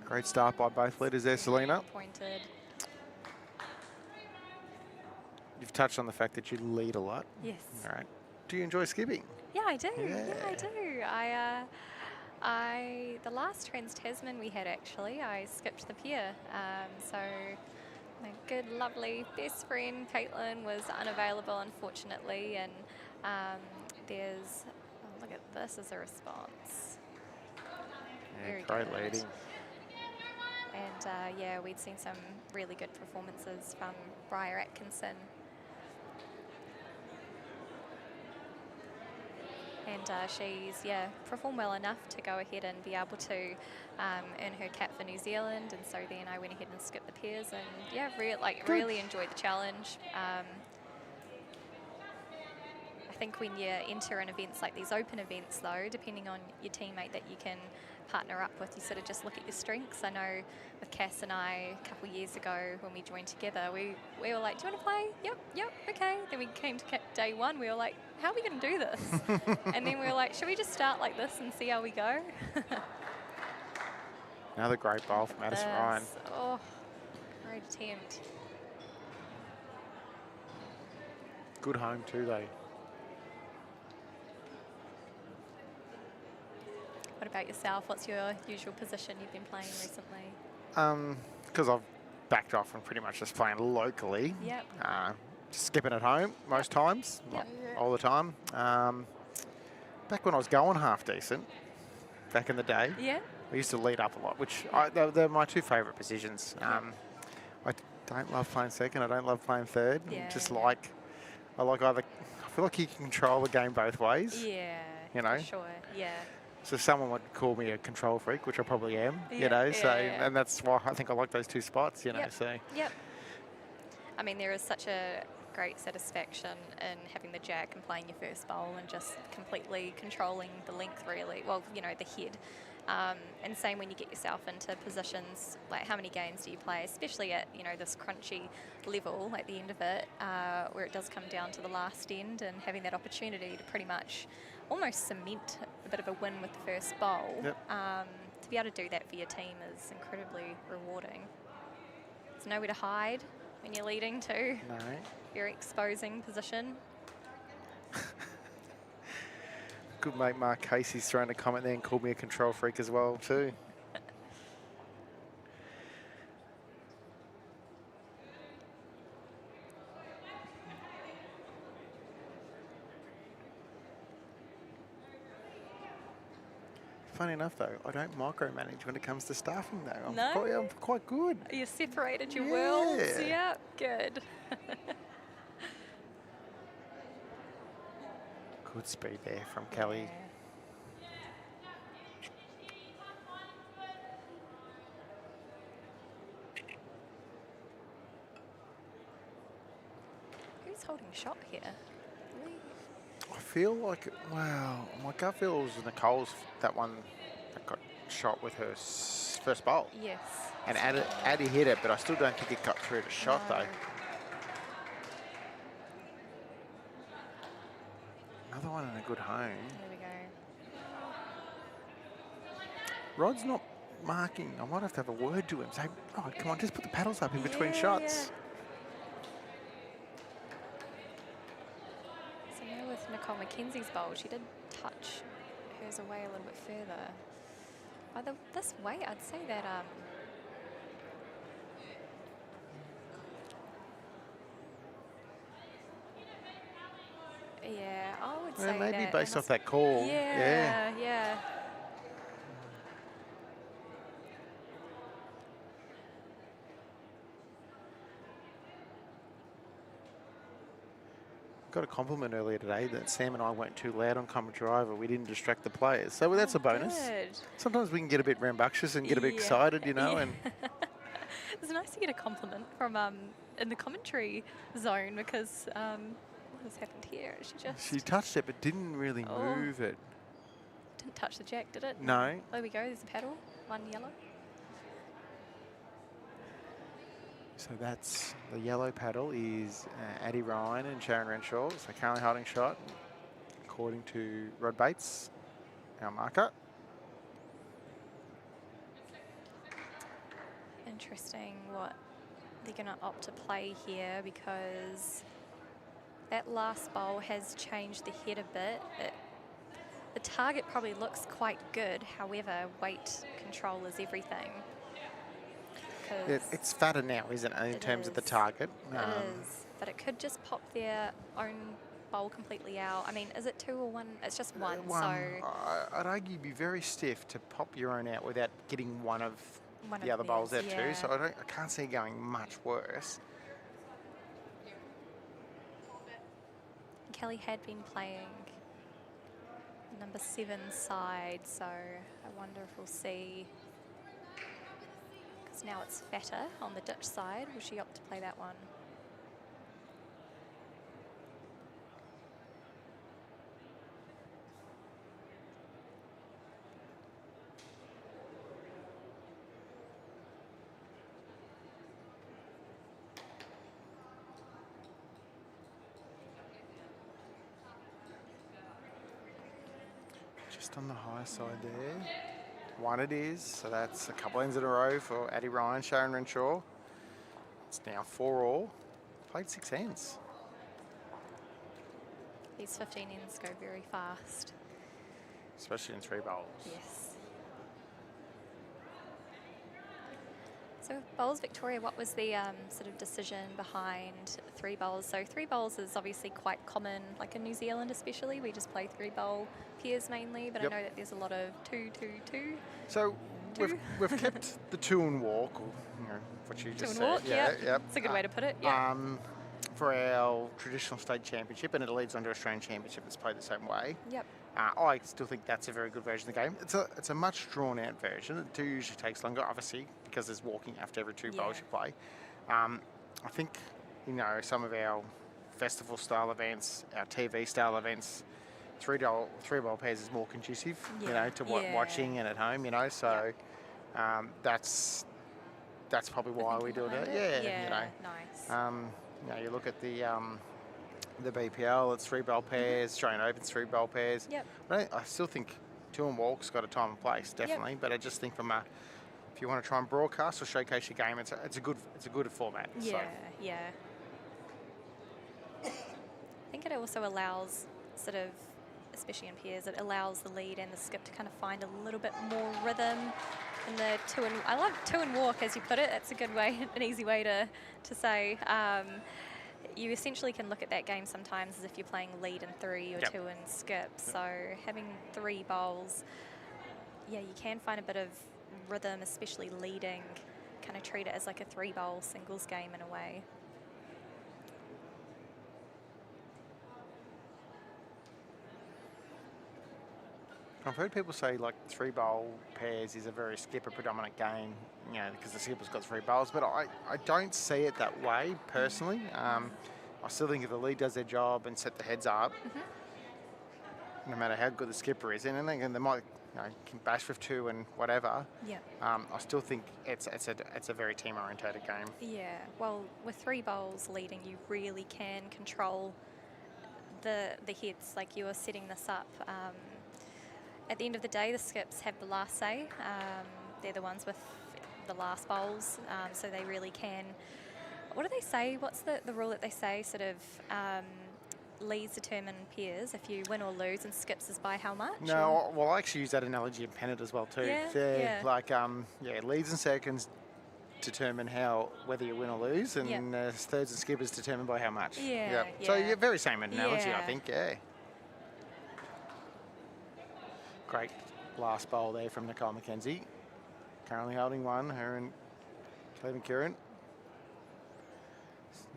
Great start by both leaders there, Selena. Pointed. You've touched on the fact that you lead a lot. Yes. All right. Do you enjoy skipping? Yeah, I do. Yeah. I do. The last Trans-Tasman we had, actually, I skipped the pier. So my good, lovely best friend, Caitlin, was unavailable, unfortunately. And there's, oh, look at this as a response. Yeah, Very great good. leading. And yeah, we'd seen some really good performances from Briar Atkinson. And she's, yeah, performed well enough to go ahead and be able to earn her cap for New Zealand. And so then I went ahead and skipped the pairs and, yeah, really enjoyed the challenge. I think when you enter in events like these open events, though, depending on your teammate that you can partner up with, you sort of just look at your strengths. I know with Cass and I a couple of years ago when we joined together, we were like, do you want to play? Yep, okay. Then we came to day one, we were like, how are we going to do this? And then we were like, should we just start like this and see how we go? Another great bowl from Addison Ryan. Oh, great attempt. Good home too, though. What about yourself? What's your usual position you've been playing recently? Because I've backed off and pretty much just playing locally. Yep. Just skipping at home most times, Yep. not all the time. Back when I was going half decent, back in the day, Yeah. I used to lead up a lot, which they're my 2 favourite positions. I don't love playing second. I don't love playing third. Yeah, Just yeah. I like either. I feel like you can control the game both ways. Yeah. You know? For sure. Yeah. So someone would call me a control freak, which I probably am, you Yeah, know, yeah, so, yeah. and that's why I think I like those 2 spots, you know, Yep. so. Yep. I mean, there is such a great satisfaction in having the jack and playing your first bowl and just completely controlling the length, really. Well, you know, the head. And same when you get yourself into positions, like how many games do you play, especially at, you know, this crunchy level at the end of it, where it does come down to the last end, and having that opportunity to pretty much almost cement a bit of a win with the first bowl. Yep. To be able to do that for your team is incredibly rewarding. There's nowhere to hide when you're leading too. No. Very exposing position. Good mate Mark Casey's thrown a comment there and called me a control freak as well too. Funny enough though, I don't micromanage when it comes to staffing though. No? I'm quite good. You separated your worlds. Yeah. Yeah, good. Good speed there from Kelly. Yeah. Who's holding shot here? Really? I feel like, wow, my gut feels Nicole's that one that got shot with her first bowl. Yes. And Addie hit it, but I still don't think it got through to shot No. though. Another one in a good home. There we go. Rod's not marking. I might have to have a word to him. Say, Rod, come on, just put the paddles up in between shots. So now with Nicole McKenzie's bowl, she did touch hers away a little bit further. By this way, I'd say that yeah, I would say Maybe that. based off that call. Yeah, yeah. Got a compliment earlier today that Sam and I weren't too loud on commentary driver. We didn't distract the players. So that's a bonus. Good. Sometimes we can get a bit rambunctious and get a bit excited, you know. Yeah. And It's nice to get a compliment from in the commentary zone, because what has happened here? she touched it but didn't really move it. Didn't touch the jack, did it? No. There we go. There's a paddle. One yellow. So that's the yellow paddle is Addie Ryan and Sharon Renshaw. So currently holding shot, according to Rod Bates, our marker. Interesting what they're going to opt to play here, because that last bowl has changed the head a bit. The target probably looks quite good, however, weight control is everything. It's fatter now, isn't it, in terms of the target? It is, but it could just pop their own bowl completely out. I mean, is it 2 or 1? It's just one. So I'd argue you'd be very stiff to pop your own out without getting one of the other bowls out too. So I can't see it going much worse. Kelly had been playing number 7 side, so I wonder if we'll see. Because now it's fatter on the ditch side. Will she opt to play that one? Just on the high side there. 1 it is, so that's a couple ends in a row for Addie Ryan, Sharon Renshaw. It's now 4 all. Played 6 ends. These 15 ends go very fast. Especially in 3 bowls. Yes. So bowls Victoria, what was the sort of decision behind 3 bowls? So 3 bowls is obviously quite common, like in New Zealand especially. We just play 3 bowl pairs mainly, but I know that there's a lot of 2, 2, 2. So we've kept the 2 and walk, or you know what you just said. 2 and walk, yeah. It's a good way to put it. Yeah. For our traditional state championship, and it leads on to Australian championship that's played the same way. Yep. I still think that's a very good version of the game. It's a much drawn out version. 2 usually takes longer, obviously, because there's walking after every 2 bowls you play. I think, you know, some of our festival style events, our TV style events, three-ball pairs is more conducive, you know, to watching and at home, you know. So that's probably why we do it. Yeah, you know. Nice. You know, you look at the BPL, it's three-ball pairs. Australian Open's three-ball pairs. Yep. I still think two and walk's got a time and place, definitely. But I just think if you want to try and broadcast or showcase your game, it's a good format. Yeah, so. yeah. I think it also allows sort of, especially in pairs, it allows the lead and the skip to kind of find a little bit more rhythm in the I love two and walk, as you put it. It's a good way, an easy way to say. You essentially can look at that game sometimes as if you're playing lead and three or two and skip. So having three bowls, yeah, you can find a bit of rhythm, especially leading, kind of treat it as like a three-bowl singles game in a way. I've heard people say like three-bowl pairs is a very skipper-predominant game, you know, because the skipper's got three bowls. But I don't see it that way personally. I still think if the lead does their job and set the heads up, no matter how good the skipper is, and then they might, you know, can bash with two and whatever. Yeah. I still think it's a very team-orientated game. Yeah. Well, with three bowls leading, you really can control the heads. Like you are setting this up. At the end of the day, the skips have the last say. They're the ones with the last bowls, so they really can. What do they say? What's the rule that they say? Sort of leads determine pairs. If you win or lose, and skips is by how much? No, well, I actually use that analogy in Pennant as well too. Yeah. Like leads and seconds determine whether you win or lose, and thirds and skippers determined by how much. Yeah. So very same analogy, I think. Yeah. Great last bowl there from Nicole McKenzie. Currently holding one, her and Clayton McKERIHEN.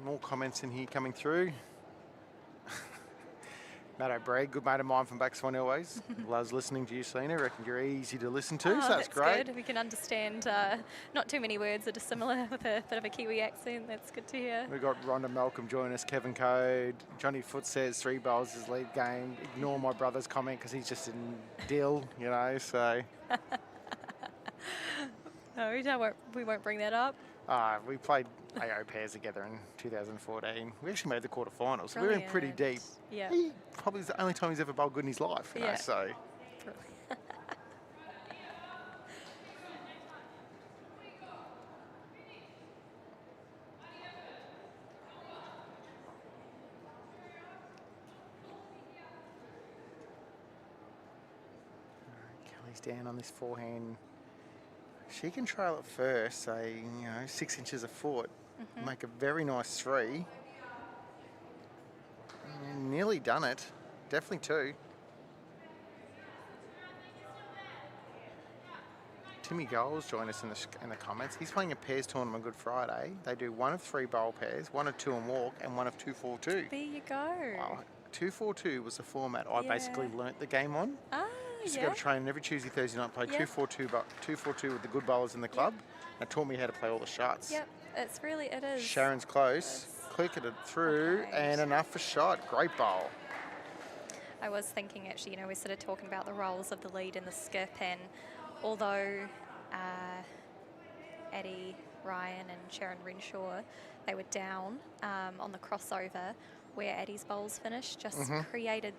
More comments in here coming through. Matt O'Brien, good mate of mine from back Swan Airways. Loves listening to you, Selena. Reckon you're easy to listen to, so that's great. Good. We can understand not too many words that are similar with a bit of a Kiwi accent. That's good to hear. We've got Rhonda Malcolm joining us, Kevin Code. Johnny Foot says three bowls is lead game. Ignore my brother's comment because he's just in Dill, you know, so. No, we won't bring that up. We played AO pairs together in 2014. We actually made the quarterfinals. So we were in pretty deep. Yeah. He probably is the only time he's ever bowled good in his life, you know, so. Kelly's down on this forehand. She can trail it first, say, 6 inches a foot, make a very nice three. And nearly done it, definitely two. Timmy Goals joined us in the comments. He's playing a pairs tournament on Good Friday. They do one of three bowl pairs, one of two and walk, and one of 2-4-2. There you go. Wow. 2-4-2 was the format I basically learnt the game on. Used to go to training every Tuesday, Thursday night, play 2-4-2 with the good bowlers in the club. It taught me how to play all the shots. Yep, it is. Sharon's close, clicked it through, and enough for shot. Great bowl. I was thinking actually, we're sort of talking about the roles of the lead and the skip, and although Addie, Ryan and Sharon Renshaw, they were down on the crossover, where Addie's bowls finished, just created,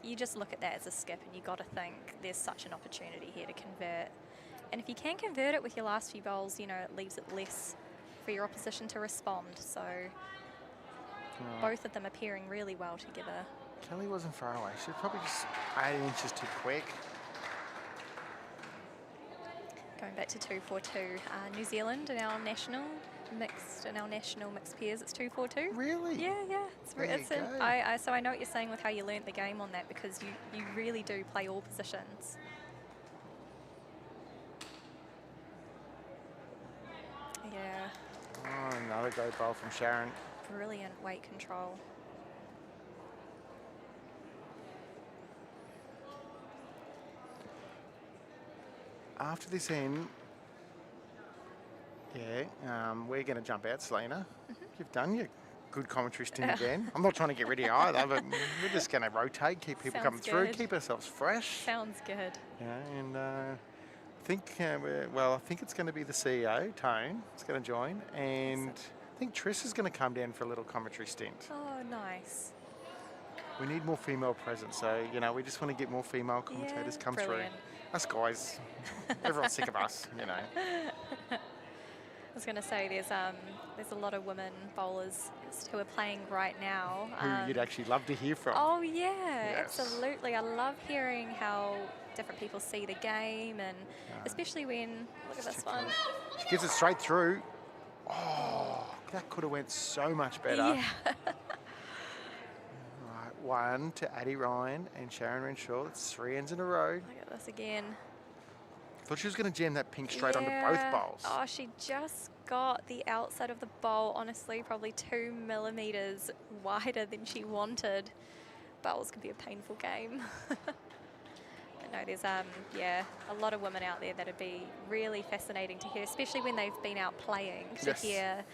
you just look at that as a skip and you got to think there's such an opportunity here to convert. And if you can convert it with your last few bowls, it leaves it less for your opposition to respond. So both of them are pairing really well together. Kelly wasn't far away. She was probably just 8 inches too quick. Going back to 2-4-2, New Zealand in our national mixed pairs, it's 2-4-2. Really? Yeah. So I know what you're saying with how you learnt the game on that, because you really do play all positions. Yeah. Oh, another great bowl from Sharon. Brilliant weight control. After this end, we're going to jump out, Selena. You've done your good commentary stint again. I'm not trying to get rid of you either, but we're just going to rotate, keep people coming through, keep ourselves fresh. Sounds good. Yeah, and I think, I think it's going to be the CEO, Tone, is going to join, and I think Trish is going to come down for a little commentary stint. Oh, nice. We need more female presence, so, you know, we just want to get more female commentators come through. Us guys, everyone's sick of us, you know. I was going to say there's a lot of women bowlers who are playing right now. Who you'd actually love to hear from. Oh, yeah, absolutely. I love hearing how different people see the game, and especially when, look at this one. She gives it straight through. Oh, that could have went so much better. Yeah. Right, one to Addie Ryan and Sharon Renshaw. That's 3 ends in a row. Look at this again. Thought she was going to jam that pink straight onto both bowls. Oh, she just got the outside of the bowl, honestly, probably 2 millimeters wider than she wanted. Bowls can be a painful game. But no, there's a lot of women out there that would be really fascinating to hear, especially when they've been out playing, to hear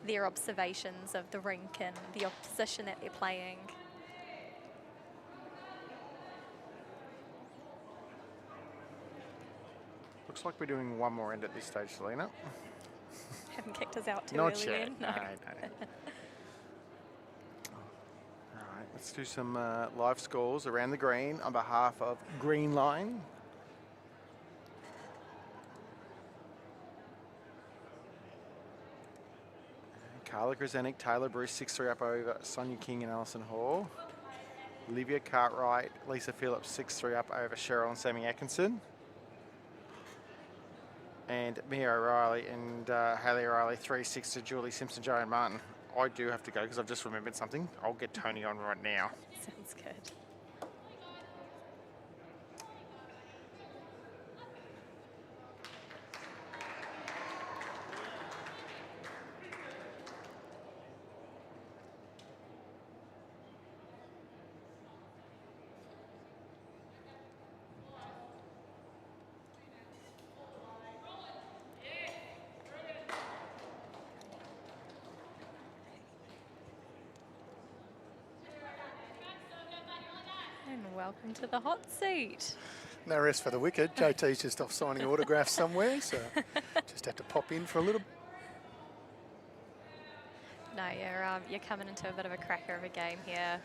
their observations of the rink and the opposition that they're playing. Looks like we're doing one more end at this stage, Selena. Haven't kicked us out too Not early yet. then? No. All right, let's do some live scores around the green on behalf of Green Line. Carla Grzenik, Taylor Bruce, 6-3 up over Sonia King and Alison Hall. Olivia Cartwright, Lisa Phillips, 6-3 up over Cheryl and Sammy Atkinson. And Mia O'Reilly and Hayley O'Reilly, 3-6 to Julie Simpson, Joanne Martin. I do have to go because I've just remembered something. I'll get Tony on right now. Sounds good. Welcome to the hot seat. No rest for the wicked. JT's just off signing autographs somewhere, so just had to pop in for a little. No, you're coming into a bit of a cracker of a game here.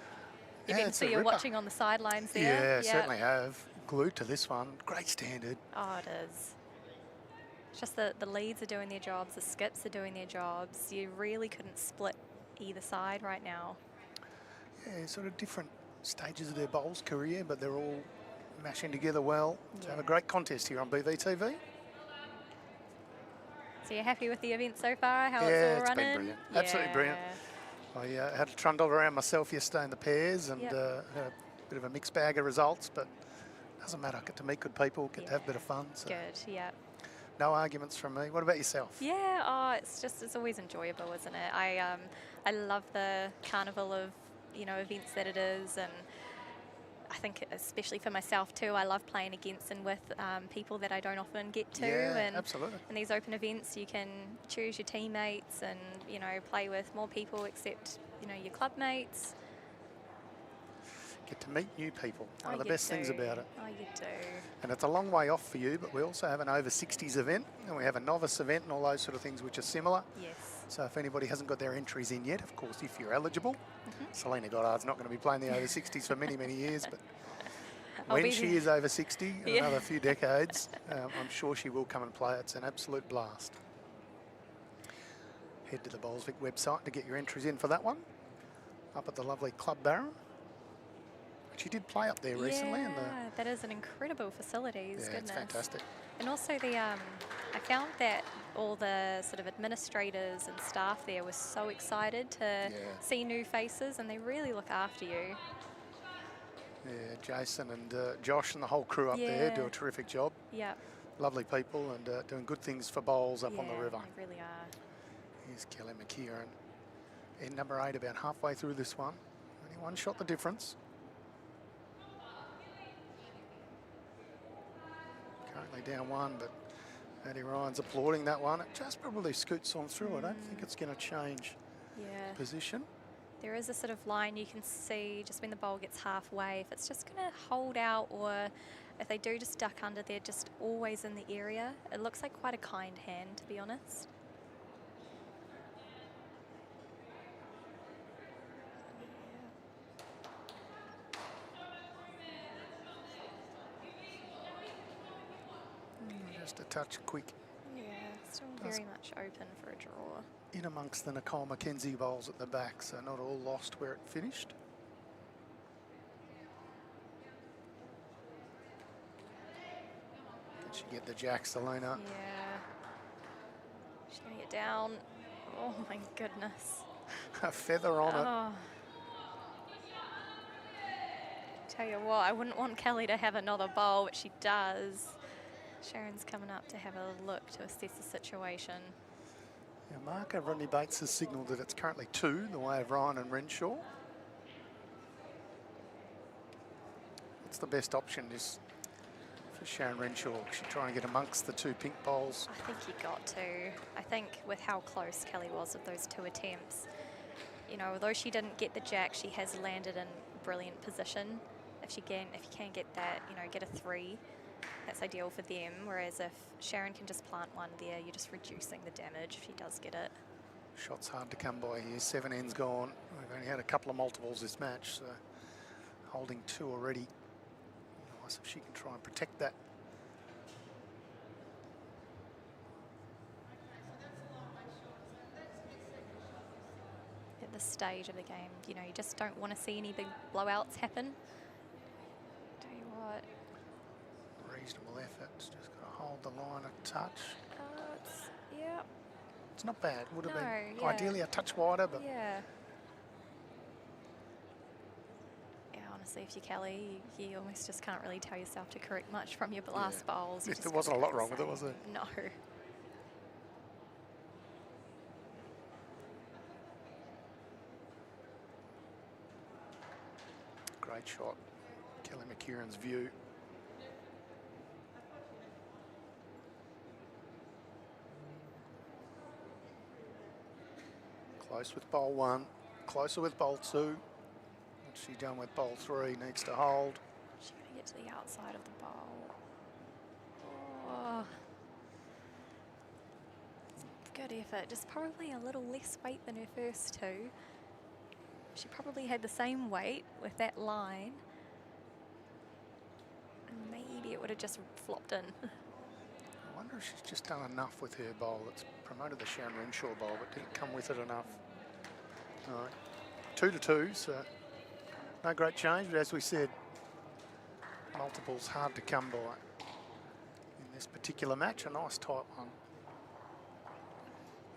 You Yeah, can see you're watching on the sidelines there. Yeah, certainly have. Glued to this one. Great standard. Oh, it is. It's just the leads are doing their jobs, the skips are doing their jobs. You really couldn't split either side right now. Yeah, sort of different stages of their bowls career, but they're all mashing together well. To have a great contest here on BVTV. So you're happy with the event so far, how Yeah, it's all it's running? been brilliant. Absolutely brilliant. I had to trundle around myself yesterday in the pairs and had a bit of a mixed bag of results, but it doesn't matter. I get to meet good people, get to have a bit of fun. So Good, yeah. no arguments from me. What about yourself? Yeah, it's always enjoyable, isn't it? I love the carnival of, events that it is, and I think especially for myself too, I love playing against and with people that I don't often get to. Yeah, and absolutely. in these open events, you can choose your teammates and, play with more people except, your club mates. Get to meet new people. One of the best things about it. Oh, you do. And it's a long way off for you, but we also have an over 60s event, and we have a novice event and all those sort of things which are similar. Yes. So if anybody hasn't got their entries in yet, of course, if you're eligible, Selena Goddard's not going to be playing the over 60s for many, many years, but when she is over 60, in another few decades, I'm sure she will come and play. It's an absolute blast. Head to the Bowlsvik website to get your entries in for that one. Up at the lovely Club Barron. She did play up there recently. Yeah, that is an incredible facilities. Yeah, goodness. it's fantastic. And also I found that all the sort of administrators and staff there were so excited to see new faces, and they really look after you. Yeah, Jason and Josh and the whole crew up there do a terrific job. Yeah. Lovely people and doing good things for bowls up on the river. They really are. Here's Kelly McKERIHEN in number 8, about halfway through this one. Only one shot the difference. Currently down 1, but Addie Ryan's applauding that one. It just probably scoots on through. I don't think it's going to change position. There is a sort of line you can see just when the bowl gets halfway, if it's just going to hold out or if they do just duck under, they're just always in the area. It looks like quite a kind hand, to be honest. Just a touch quick. Yeah, still very much open for a draw. In amongst the Nicole McKenzie bowls at the back, so not all lost where it finished. Can she get the jack, Selena? Yeah. She's going to get down. Oh my goodness. A feather on it. Oh. Tell you what, I wouldn't want Kelly to have another bowl, but she does. Sharon's coming up to have a look to assess the situation. Yeah, Mark Rodney Bates has signalled that it's currently 2, the way of Ryan and Renshaw. What's the best option is for Sharon Renshaw? She's trying to get amongst the 2 pink bowls. I think you got to. I think with how close Kelly was with those 2 attempts, you know, although she didn't get the jack, she has landed in brilliant position. If you can get that, you know, get a 3. That's ideal for them, whereas if Sharon can just plant 1 there, you're just reducing the damage if she does get it. Shots hard to come by here. 7 ends gone. We've only had a couple of multiples this match, so holding 2 already. Nice if she can try and protect that. At this stage of the game, you know, you just don't want to see any big blowouts happen. Tell you what. Reasonable effort. Just got to hold the line a touch. Yeah. It's not bad. Would have been yeah. ideally a touch wider, but Yeah. Yeah, honestly, if you're Kelly, you almost just can't really tell yourself to correct much from your last bowls. there wasn't a lot wrong with it, was there? No. Great shot. Kelly McKerihen's view. Close with bowl 1, closer with bowl 2. What's she done with bowl 3? Needs to hold. She's going to get to the outside of the bowl. Oh. Good effort. Just probably a little less weight than her first 2. She probably had the same weight with that line. And maybe it would have just flopped in. I wonder if she's just done enough with her bowl. It's promoted the Sharon Renshaw bowl, but didn't come with it enough. All right, 2-2, so no great change, but as we said, multiples hard to come by in this particular match. A nice tight one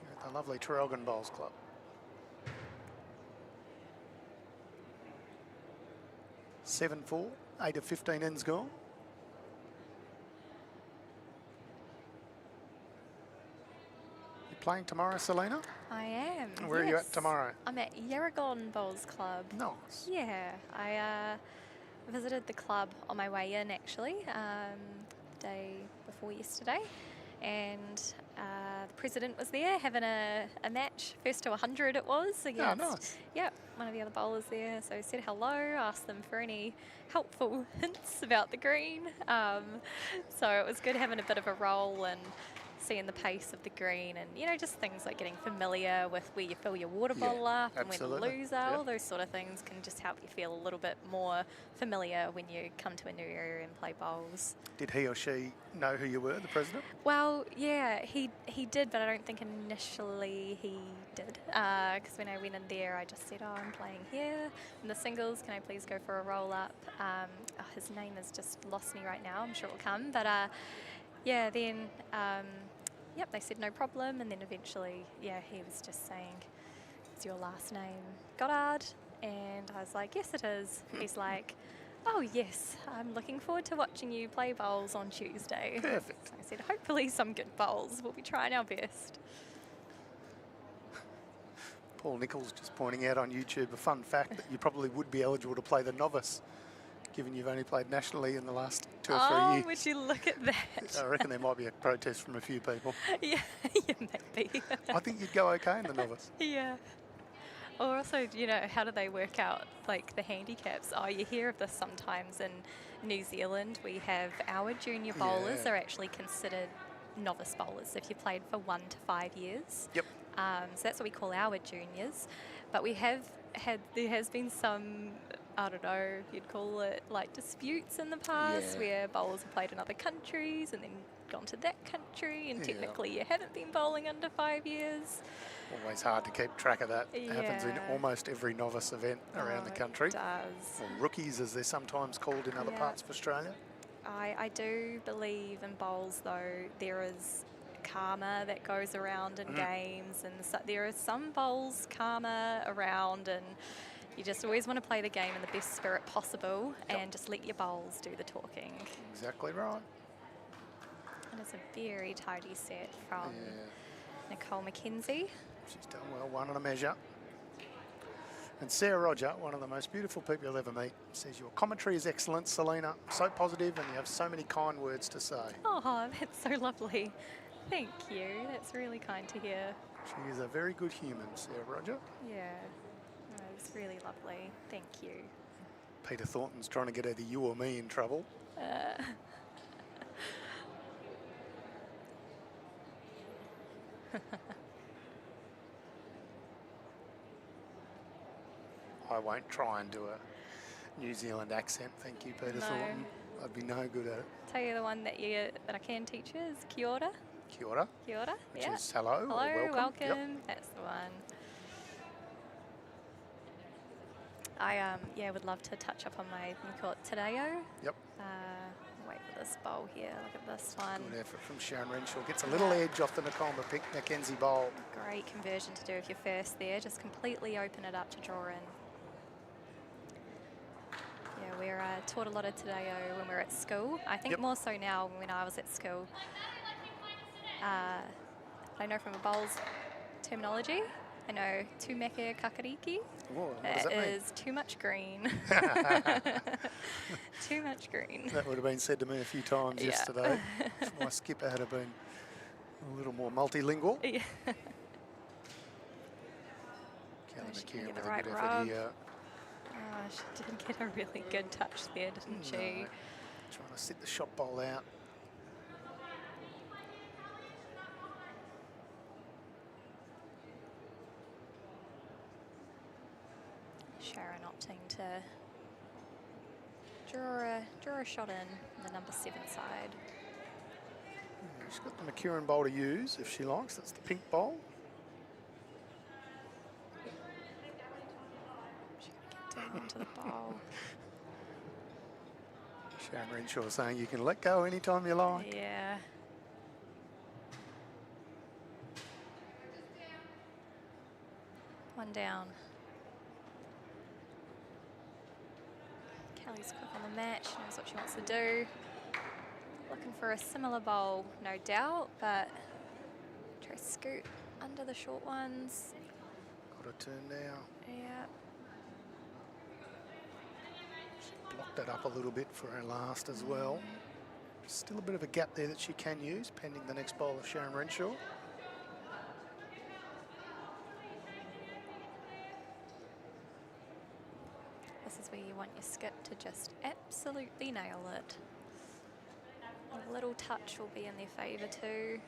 here at the lovely Traralgon Bowls Club. (7-4), 8 of 15 ends gone. Playing tomorrow, Selena? I am. Where are you at tomorrow? I'm at Yarragon Bowls Club. Nice. Yeah, I visited the club on my way in actually, the day before yesterday, and the president was there having a match, first to 100 it was against. Oh, nice. Yep, one of the other bowlers there. So said hello, asked them for any helpful hints about the green. So it was good having a bit of a roll and seeing the pace of the green, and you know, just things like getting familiar with where you fill your water bottle up and where the loos are. All those sort of things can just help you feel a little bit more familiar when you come to a new area and play bowls. Did he or she know who you were, the president? Well, yeah, he did, but I don't think initially he did, because when I went in there I just said, oh, I'm playing here in the singles, can I please go for a roll up? His name has just lost me right now, I'm sure it will come, but yeah, then yep, they said no problem, and then eventually, yeah, he was just saying, is your last name Goddard? And I was like, yes, it is. He's like, oh, yes, I'm looking forward to watching you play bowls on Tuesday. Perfect. So I said, hopefully some good bowls. We'll be trying our best. Paul Nichols just pointing out on YouTube a fun fact that you probably would be eligible to play the novice, given you've only played nationally in the last 2 or 3 years. Oh, would you look at that? I reckon there might be a protest from a few people. Yeah, maybe. I think you'd go okay in the novice. Yeah. Or also, you know, how do they work out like the handicaps? Oh, you hear of this sometimes in New Zealand. We have our junior bowlers Yeah. are actually considered novice bowlers if you played for 1 to 5 years. Yep. So that's what we call our juniors. But we have there has been some, I don't know if you'd call it like disputes in the past Yeah. where bowlers have played in other countries and then gone to that country and Yeah. technically you haven't been bowling under 5 years. Always hard to keep track of that. It happens in Yeah. almost every novice event around the Oh, country. It does. Or rookies, as they're sometimes called in other Yeah. parts of Australia. I do believe in bowls though there is karma that goes around in games, and so there are some bowls karma around, and you just always want to play the game in the best spirit possible and just let your bowls do the talking. Exactly right. And it's a very tidy set from Yeah. Nicole McKenzie. She's done well, one on a measure. And Sarah Roger, one of the most beautiful people you'll ever meet, says your commentary is excellent, Selena. So positive, and you have so many kind words to say. Oh, that's so lovely. Thank you. That's really kind to hear. She is a very good human, Sarah Roger. Yeah, no, it's really lovely. Thank you. Peter Thornton's trying to get either you or me in trouble. I won't try and do a New Zealand accent, thank you, Peter No. Thornton. I'd be no good at it. Tell you the one that I can teach you is kia ora. Kia ora, Kia ora. which Yeah. is hello, or Hello, welcome. welcome. Yep. That's the one. I would love to touch up on my, we call it Tadeo. Yep. Wait for this bowl here. Look at this one. Good effort from Sharon Renshaw. Gets a little edge off the McKenzie bowl. Great conversion to do with your first there. Just completely open it up to draw in. Yeah, we're taught a lot of Tadeo when we were at school. I think Yep. more so now when I was at school. I know from a bowls terminology. I know tumeke kakariki. Whoa, what does that mean? Is too much green. Too much green. That would have been said to me a few times Yeah. yesterday. If my skipper had been a little more multilingual. Yeah. Kelly she McKeon can get with the a right good rub. effort here. Oh, she did get a really good touch there, didn't she? No. Trying to sit the shot bowl out. Sharon opting to draw a shot in the number 7 side. She's got the McKerrihen bowl to use if she likes. That's the pink bowl. She's going to get down onto the bowl. Sharon Renshaw saying you can let go anytime you like. Yeah. One down. Kelly's quick on the match, knows what she wants to do. Looking for a similar bowl, no doubt, but try to scoot under the short ones. Got to turn down. Yeah. She blocked that up a little bit for her last as well. Still a bit of a gap there that she can use, pending the next bowl of Sharon Renshaw. This is where you want your skip to just absolutely nail it. A little touch will be in their favour too.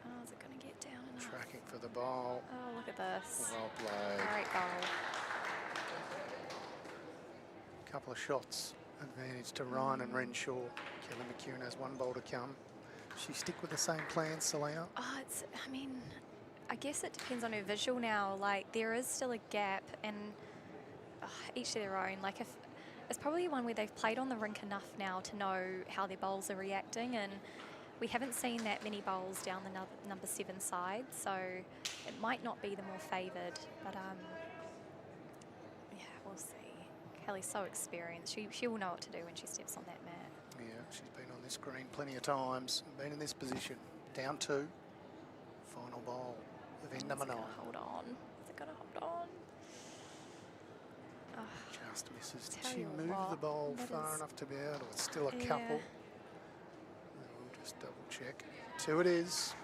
Oh, is it going to get down enough? Tracking for the bowl. Oh, look at this. Well played. Great bowl. Couple of shots. Advantage to Ryan and Renshaw. Kelly McKerrihen has one bowl to come. She stick with the same plan, Selena? Oh, I mean, I guess it depends on her visual now. Like, there is still a gap, and each to their own. Like, if it's probably one where they've played on the rink enough now to know how their bowls are reacting, and we haven't seen that many bowls down the number 7 side, so it might not be the more favoured, but yeah, we'll see. Kelly's so experienced. She will know what to do when she steps on that mat. Yeah, she's been on this green plenty of times, been in this position. Down 2. Final bowl. Event number 9. Hold on. Is it going to hold on? Oh, Just misses. Did Tell she you move what, the bowl that far is- enough to be out, or it's still a Yeah. couple? We'll just double check. 2 it is.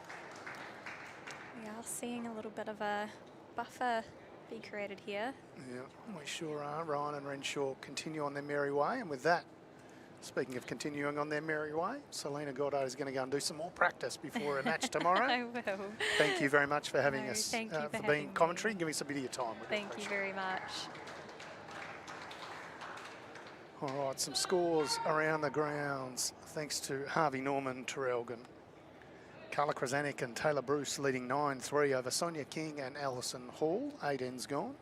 We are seeing a little bit of a buffer be created here. Yeah, we sure are. Ryan and Renshaw continue on their merry way. And with that, speaking of continuing on their merry way, Selena Goddard is going to go and do some more practice before a match tomorrow. I will. Thank you very much for having us, Thank you for being commentary and giving us a bit of your time. Thank you very much. All right, some scores around the grounds, thanks to Harvey Norman, Terrelgan. Carla Krasanik and Taylor Bruce leading 9-3 over Sonia King and Alison Hall. 8 ends gone.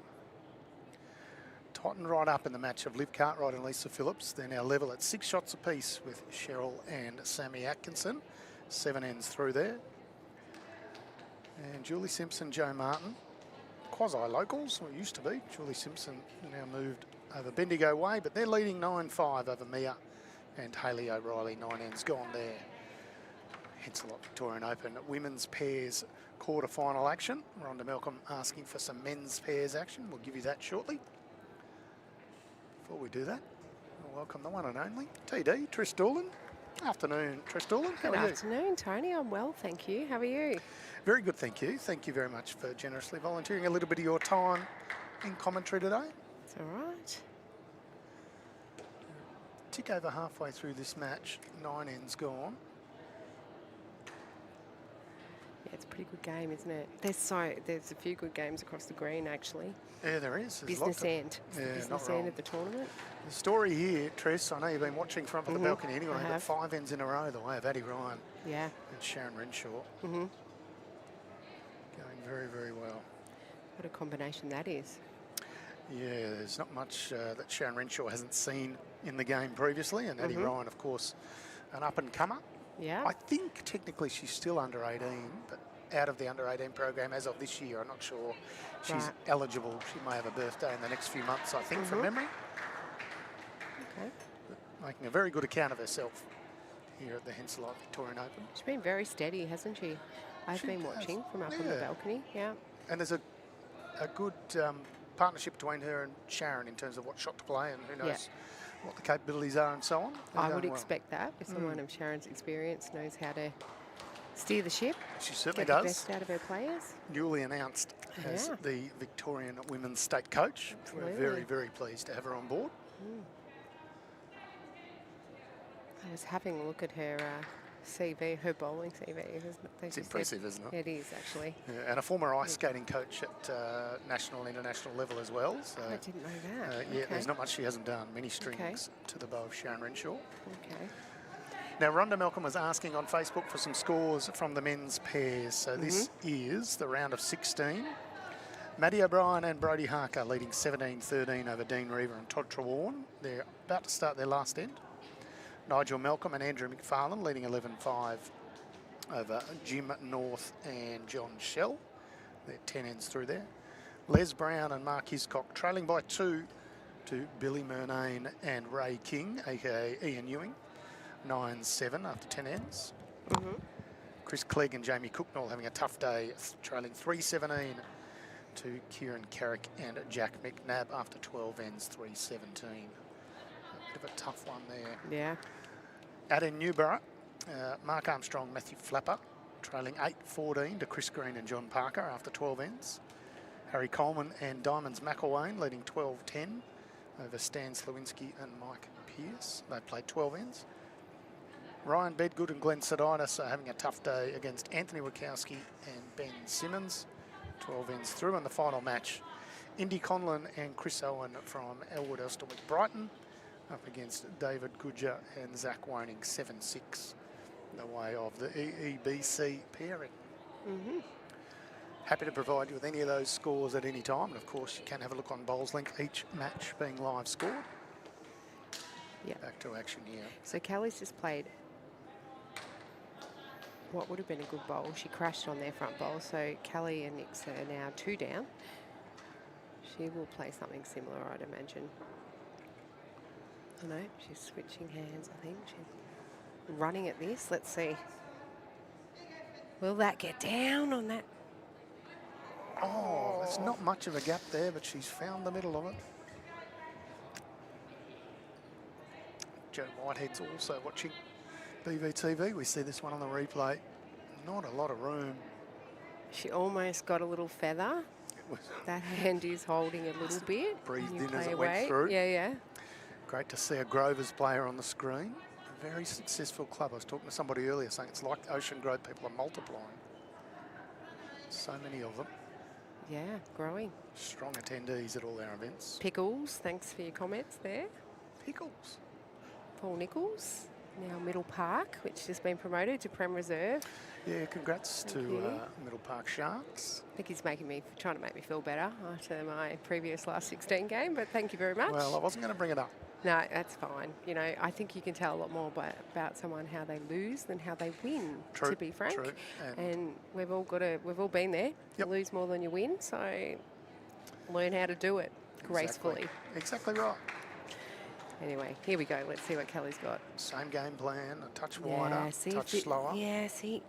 Tightened right up in the match of Liv Cartwright and Lisa Phillips. They're now level at 6 shots apiece with Cheryl and Sammy Atkinson. 7 ends through there. And Julie Simpson, Joe Martin, quasi-locals, or used to be. Julie Simpson now moved over Bendigo way, but they're leading 9-5 over Mia and Hayley O'Reilly. 9 ends gone there. Henselott Victorian Open women's pairs quarter-final action. Rhonda Malcolm asking for some men's pairs action. We'll give you that shortly. Before we do that, we'll welcome the one and only TD, Trish Doolan. Afternoon, Trish Doolan. How are you? Good afternoon, Tony. I'm well, thank you. How are you? Very good, thank you. Thank you very much for generously volunteering a little bit of your time in commentary today. It's all right. Tick over halfway through this match, 9 ends gone. Yeah, it's a pretty good game, isn't it? There's a few good games across the green, actually. Yeah, there is. There's Business end. It's the Yeah, business not end wrong. of the tournament. The story here, Tress, I know you've been watching front of the balcony anyway, I but have. 5 ends in a row the way of Addie Ryan Yeah. and Sharon Renshaw. Mm-hmm. Going very, very well. What a combination that is. Yeah, there's not much that Sharon Renshaw hasn't seen in the game previously, and Addie Ryan, of course, an up-and-comer. Yeah. I think technically she's still under 18, but out of the under 18 program as of this year. I'm not sure she's Right. eligible. She may have a birthday in the next few months, I think, from memory. Okay. But making a very good account of herself here at the Henselott Victorian Open. She's been very steady, hasn't she? I've She been has. watching from up on the Yeah. balcony. Yeah. And there's a good partnership between her and Sharon in terms of what shot to play and who knows what the capabilities are and so on. They're I would going well. expect that if someone of Sharon's experience knows how to steer the ship, She certainly get the does. best out of her players. Newly announced as Yeah. the Victorian women's state coach. We're very, Absolutely. very pleased to have her on board. I was having a look at her CV, her bowling CV. It's impressive, isn't it? It is, actually. Yeah, and a former ice skating coach at national and international level as well. So, I didn't know that. yeah, Okay. there's not much she hasn't done. Many strings to the bow of Sharon Renshaw. Okay. Now, Rhonda Malcolm was asking on Facebook for some scores from the men's pairs. So this is the round of 16. Maddie O'Brien and Brodie Harker leading 17-13 over Dean Reaver and Todd Trewarn. They're about to start their last end. Nigel Malcolm and Andrew McFarlane leading 11-5 over Jim North and John Shell. They're 10 ends through there. Les Brown and Mark Hiscock trailing by 2 to Billy Murnane and Ray King, aka Ian Ewing. 9-7 after 10 ends. Chris Clegg and Jamie Cooknall having a tough day, trailing 3-17 to Kieran Carrick and Jack McNabb after 12 ends, 3-17. A bit of a tough one there. Yeah. Out in Newborough, Mark Armstrong, Matthew Flapper, trailing 8-14 to Chris Green and John Parker after 12 ends. Harry Coleman and Diamonds McElwain leading 12-10 over Stan Slawinski and Mike Pearce. They played 12 ends. Ryan Bedgood and Glenn Seditis are having a tough day against Anthony Wachowski and Ben Simmons. 12 ends through in the final match. Indy Conlon and Chris Owen from Elwood Elsternwick Brighton up against David Goodger and Zach Woning, 7-6 the way of the EEBC pairing. Happy to provide you with any of those scores at any time, and of course you can have a look on Bowls Link, each match being live scored. Yeah. Back to action here. So Kelly's just played what would have been a good bowl. She crashed on their front bowl, so Kelly and Nix are now 2 down. She will play something similar, I'd imagine. I know, she's switching hands, I think. She's running at this. Let's see. Will that get down on that? Oh, there's not much of a gap there, but she's found the middle of it. Joe Whitehead's also watching BVTV. We see this one on the replay. Not a lot of room She almost got a little feather. That hand is holding a little bit. Breathed You in as play it went away. through. Yeah, yeah. Great to see a Grovers player on the screen. A very successful club. I was talking to somebody earlier saying it's like Ocean Grove, people are multiplying. So many of them. Yeah, growing. Strong attendees at all our events. Pickles, thanks for your comments there. Pickles. Paul Nichols, now Middle Park, which has been promoted to Prem Reserve. Yeah, congrats Thank to you. Middle Park Sharks. I think he's trying to make me feel better after my previous last 16 game, but thank you very much. Well, I wasn't going to bring it up. No, that's fine. You know, I think you can tell a lot more about someone how they lose than how they win, True, to be frank. true. And we've all been there. Yep. You lose more than you win, so learn how to do it gracefully. Exactly right. Anyway, here we go. Let's see what Kelly's got. Same game plan, a touch wider, touch slower. Yeah, see.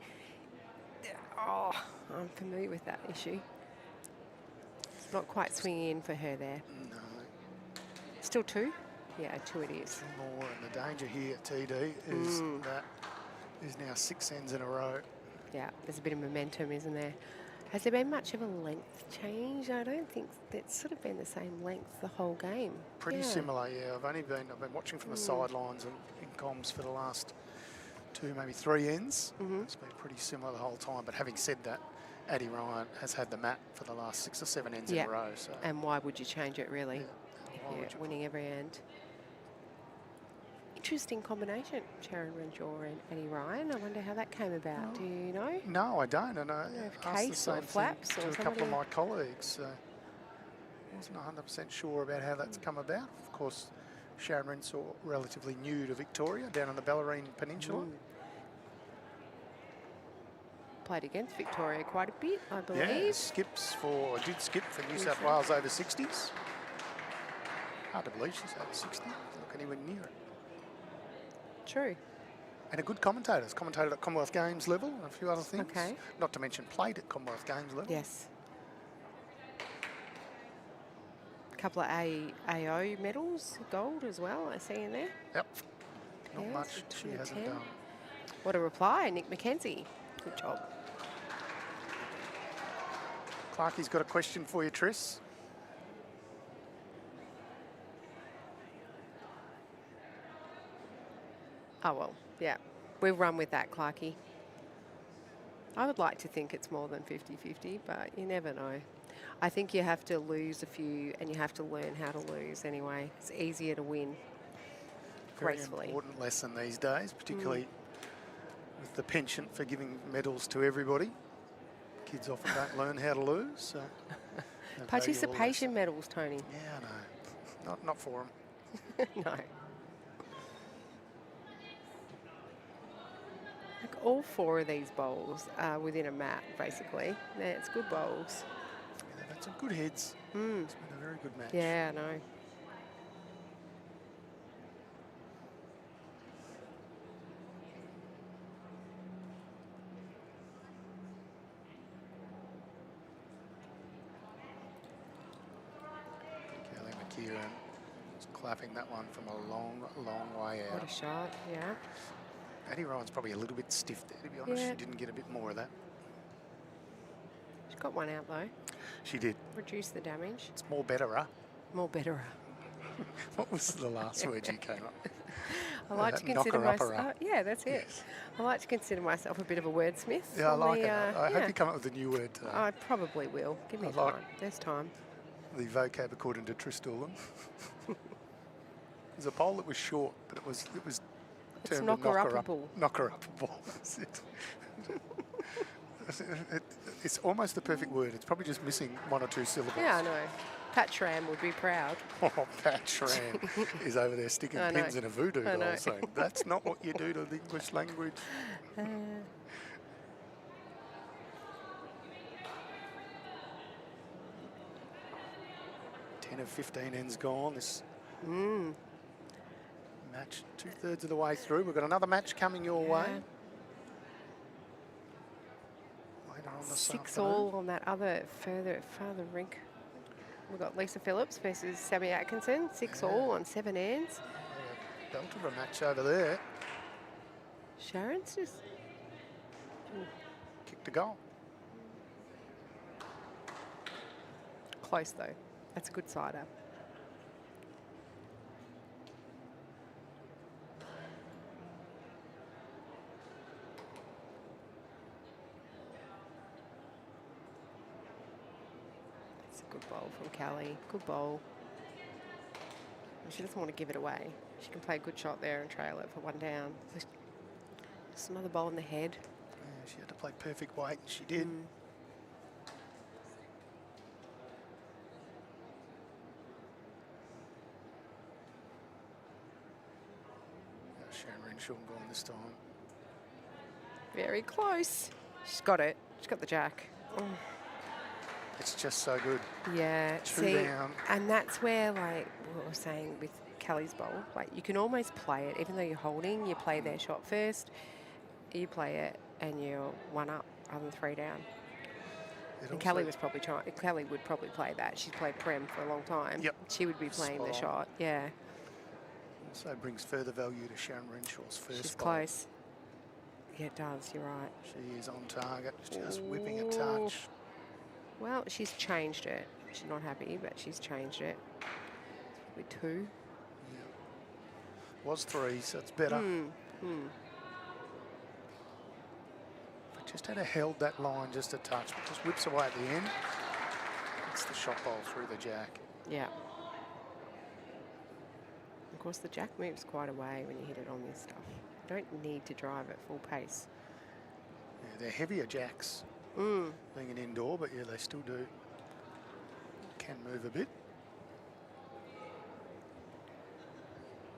Oh, I'm familiar with that issue. It's not quite swinging in for her there. No, Still 2? Yeah, 2 it is. two more. And the danger here at TD is that is now 6 ends in a row. Yeah, there's a bit of momentum, isn't there? Has there been much of a length change? I don't think it's sort of been the same length the whole game. Pretty Yeah. similar, yeah. I've been watching from the sidelines and in comms for the last 2, maybe 3 ends. It's been pretty similar the whole time. But having said that, Addie Ryan has had the mat for the last 6 or 7 ends in a row. So And why would you change it, really? why If would you're winning every end. Interesting combination, Sharon Renshaw and Addie Ryan. I wonder how that came about. Do you know? No, I don't. And I if asked the Case or same Flaps thing or to a couple of somebody? my colleagues. So I wasn't 100% sure about how that's come about. Of course, Sharon Renshaw, relatively new to Victoria, down on the Bellarine Peninsula. Played against Victoria quite a bit, I believe. Yeah, did skip for New South Wales over 60s. Hard to believe she's over 60. Doesn't look anywhere near it. True. And a good commentator. Has commentated at Commonwealth Games level and a few other things. Okay. Not to mention played at Commonwealth Games level. Yes. A couple of AO medals, gold as well, I see in there. Yep. Not Pairs much for she hasn't 2010. done. What a reply, Nick McKenzie. Good job. Clarkie's got a question for you, Triss. Oh, well, yeah. We've run with that, Clarkie. I would like to think it's more than 50-50, but you never know. I think you have to lose a few and you have to learn how to lose anyway. It's easier to win Very gracefully. important lesson these days, particularly with the penchant for giving medals to everybody. Kids often don't learn how to lose. So a valuable Participation medals, Tony. lesson. Yeah, I know. Not for them. No. Like all 4 of these bowls are within a mat, basically. Yeah, it's good bowls. Yeah, they've had some good heads. It's been a very good match. Yeah, I know. Kelly McKERIHEN was clapping that one from a long, long way What out. a shot, yeah. Addie Ryan's probably a little bit stiff there, to be honest. Yeah. She didn't get a bit more of that. She's got one out, though. She did. Reduce the damage. It's more better, huh? More better. What was the last word you came up with? I like to Knocker consider upper myself. Yeah, that's it. Yes. I like to consider myself a bit of a wordsmith. Yeah, I on like the, it. I yeah. hope you come up with a new word today. I probably will. Give me I time. like- There's time. The vocab according to Triss Doolan. There's a bowl that was short, but it was It's termed a knocker-uppable. Knocker-uppable. That's it. It's almost the perfect word. It's probably just missing 1 or 2 syllables. Yeah, I know. Pat Schramm would be proud. Oh, Pat Schramm is over there sticking I know. pins in a voodoo I know. doll saying, that's not what you do to the English language. 10 of 15 ends gone. This match 2/3 of the way through. We've got another match coming your way. Later on this 6 afternoon. all on that other farther rink. We've got Lisa Phillips versus Sammy Atkinson. 6 all on 7 ends. Belt of a match over there. Sharon's just... Kicked a goal. close though. That's a good sider. It's a good bowl from Callie. Good bowl. She doesn't want to give it away. She can play a good shot there and trail it for 1 down. Just another bowl in the head. Yeah, she had to play perfect weight, and she did. Sharon Renshaw gone this time. Very close. She's got it. She's got the jack. Oh. It's just so good. Yeah. Two down. And that's where, like, what I was saying with Callie's bowl, like, you can almost play it, even though you're holding, you play their shot first, you play it, and you're 1 up rather than 3 down. And Callie was probably trying, Callie would probably play that. She's played Prem for a long time. Yep. She would be playing the shot, yeah. Also brings further value to Sharon Renshaw's first She's bowl. close. Yeah, it does, you're right. She is on target, just whipping a touch. Well, she's changed it. She's not happy, but she's changed it. With 2. Yeah. Was 3, so it's better. If it just had held that line just a touch, but just whips away at the end. It's the shot bowl through the jack. Yeah. Of course, the jack moves quite away when you hit it on this stuff. You don't need to drive at full pace. Yeah, they're heavier jacks, being an indoor, but yeah, they still do. Can move a bit.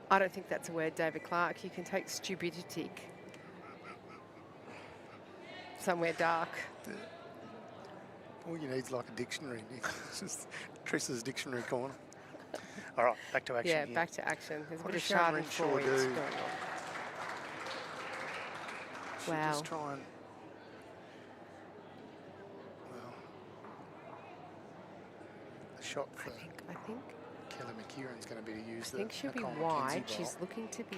I don't think that's a word, David Clark. You can take stupidity somewhere dark. All you need is like a dictionary. It's just Triss's dictionary corner. All right, back to action. Yeah, here. back to action. There's a What bit of does Sharon Renshaw schadenfreude do? going on. She Wow. just try and, well, the shot for I think Kelly McKeren's going to be to use the I think she'll be Nicole wide. McKenzie She's bowl. looking to be.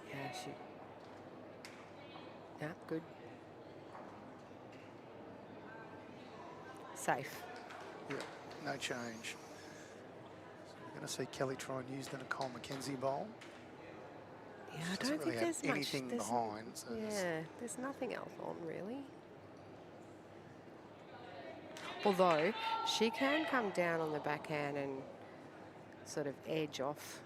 Yeah, she. Yeah, good. Safe. Yeah, no change. So we're going to see Kelly try and use the Nicole McKenzie bowl. Yeah, She I doesn't don't really think have there's anything much. behind. So Yeah, there's nothing else on really. Although she can come down on the backhand and sort of edge off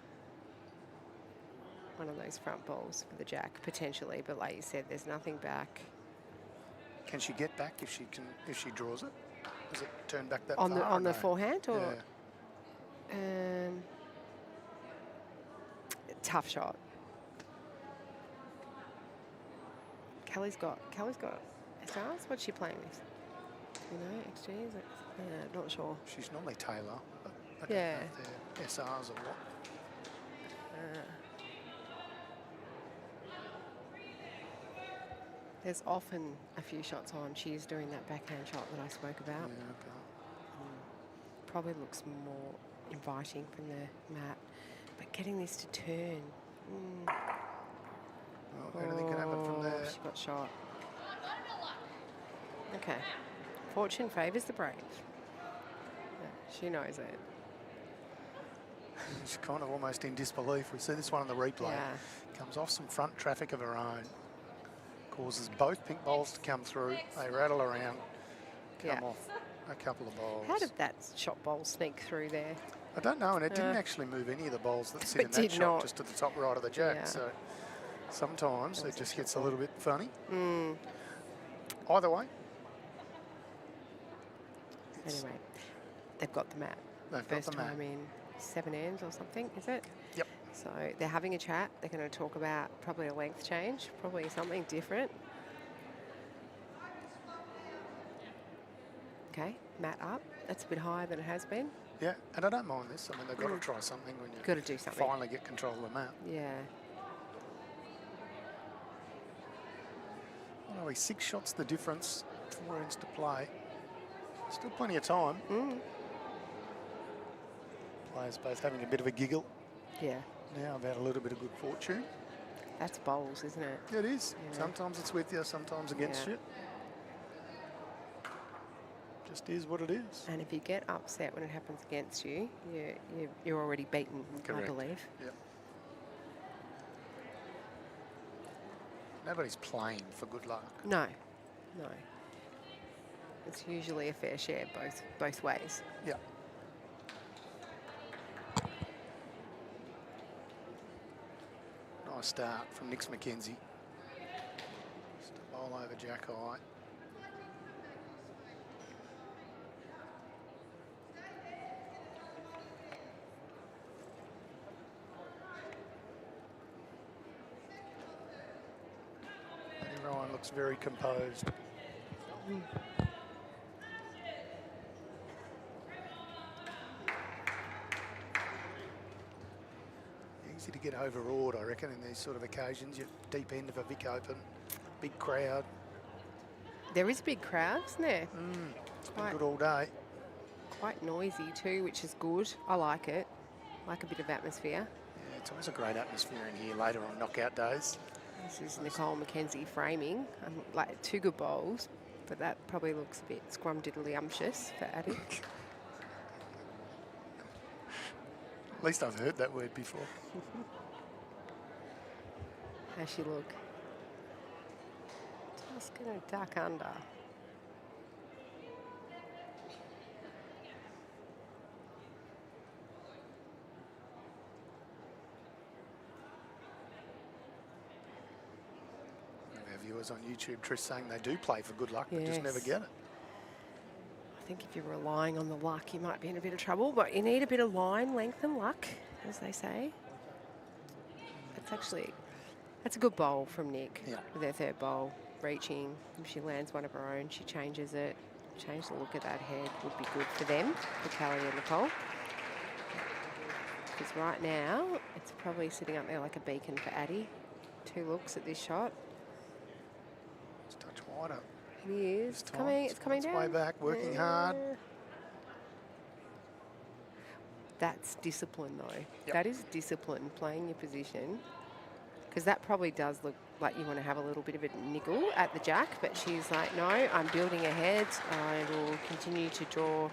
one of those front balls for the jack potentially, but like you said, there's nothing back. can she get back if she draws it? Does it turn back that On far? the or on the no? forehand or Yeah. tough shot. Kelly's got SRs. What's she playing with? You know, XGs. Yeah, not sure. She's normally Taylor, but I don't Yeah. know if they're SRs or what. There's often a few shots on. She's doing that backhand shot that I spoke about. Yeah, okay. Probably looks more inviting from the mat, but getting this to turn. Well, anything can happen from there. She got shot. Okay. Fortune favours the brave. Yeah, she knows it. She's kind of almost in disbelief. We see this one on the replay. Yeah. Comes off some front traffic of her own. Causes both pink balls to come through. They rattle around. Come off a couple of balls. How did that shot bowl sneak through there? I don't know, and it didn't actually move any of the balls that sit It in that did shot, not. just to the top right of the jack. Yeah. So sometimes it just gets a little bit funny. Either way. Anyway, they've got the mat. They've got First the mat. time in 7 ends or something, is it? Yep. So they're having a chat. They're going to talk about probably a length change, probably something different. Okay, mat up. That's a bit higher than it has been. Yeah, and I don't mind this. I mean, they've got to try something when you Got to do something. finally get control of the map. Yeah. Well, only 6 shots the difference, 4 ends to play. Still plenty of time. Players both having a bit of a giggle Yeah. now about a little bit of good fortune. That's bowls, isn't it? Yeah, it is. Yeah. Sometimes it's with you, sometimes against Yeah. you. Just is what it is. And if you get upset when it happens against you, you're already beaten, Correct. I believe. Yep. Nobody's playing for good luck. No, no. It's usually a fair share both ways. Yeah. Nice start from Nick McKenzie. Just a bowl over Jack Eye. Ryan looks very composed. Easy to get overawed, I reckon, in these sort of occasions. You're deep end of a Vic Open, big crowd. There is a big crowd, isn't there? It's been good all day. Quite noisy too, which is good. I like it. Like a bit of atmosphere. Yeah, it's always a great atmosphere in here later on knockout days. This is Nicole McKenzie framing. Like 2 good bowls, but that probably looks a bit scrumdiddly-umptious for Addie. At least I've heard that word before. How's she look? Just going to duck under. Viewers on YouTube, Trish, saying they do play for good luck, but just never get it. I think if you're relying on the luck, you might be in a bit of trouble, but you need a bit of line, length and luck, as they say. That's a good bowl from Nick with her third bowl. Reaching, if she lands one of her own, she changes it. Change the look of that head would be good for them, for Callie and Nicole. Because right now, it's probably sitting up there like a beacon for Addie. 2 looks at this shot. Touch wider. It is. It's coming down. Way back, working hard. That's discipline, though. Yep. That is discipline, playing your position. Because that probably does look like you want to have a little bit of a niggle at the jack, but she's like, no, I'm building ahead. I will continue to draw.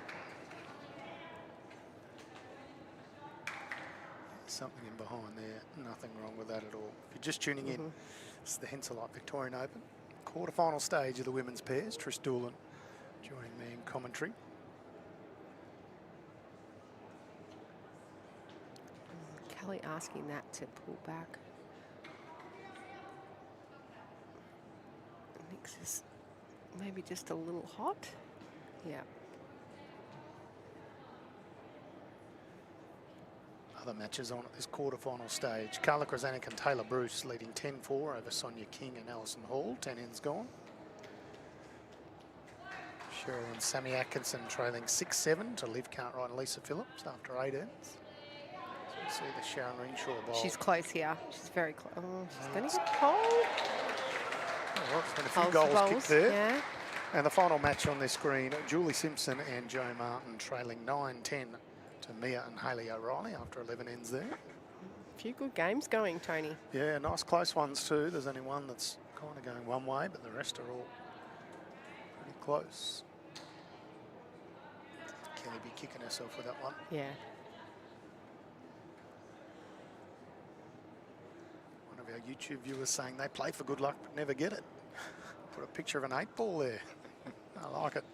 Something in behind there. Nothing wrong with that at all. If you're just tuning in, it's the Henselite Victorian Open. Quarter-final stage of the women's pairs. Trish Doolan joining me in commentary. Kelly asking that to pull back. Nick's is maybe just a little hot. Yeah. Other matches on at this quarter-final stage. Carla Krasanik and Taylor Bruce leading 10-4 over Sonia King and Alison Hall. 10 ends gone. Cheryl and Sammy Atkinson trailing 6-7 to Liv Cartwright and Lisa Phillips after 8 ends. So we see the Sharon Renshaw bowl. She's close here. She's very close. Oh, she's going to get cold. Oh, well, there's been a few goals kicked there. Yeah. And the final match on this screen, Julie Simpson and Jo Martin trailing 9-10 to Mia and Hayley O'Reilly after 11 ends there. A few good games going, Tony. Yeah, nice close ones too. There's only one that's kind of going one way, but the rest are all pretty close. Kelly be kicking herself with that one. Yeah. One of our YouTube viewers saying they play for good luck but never get it. Put a picture of an 8-ball there. I like it.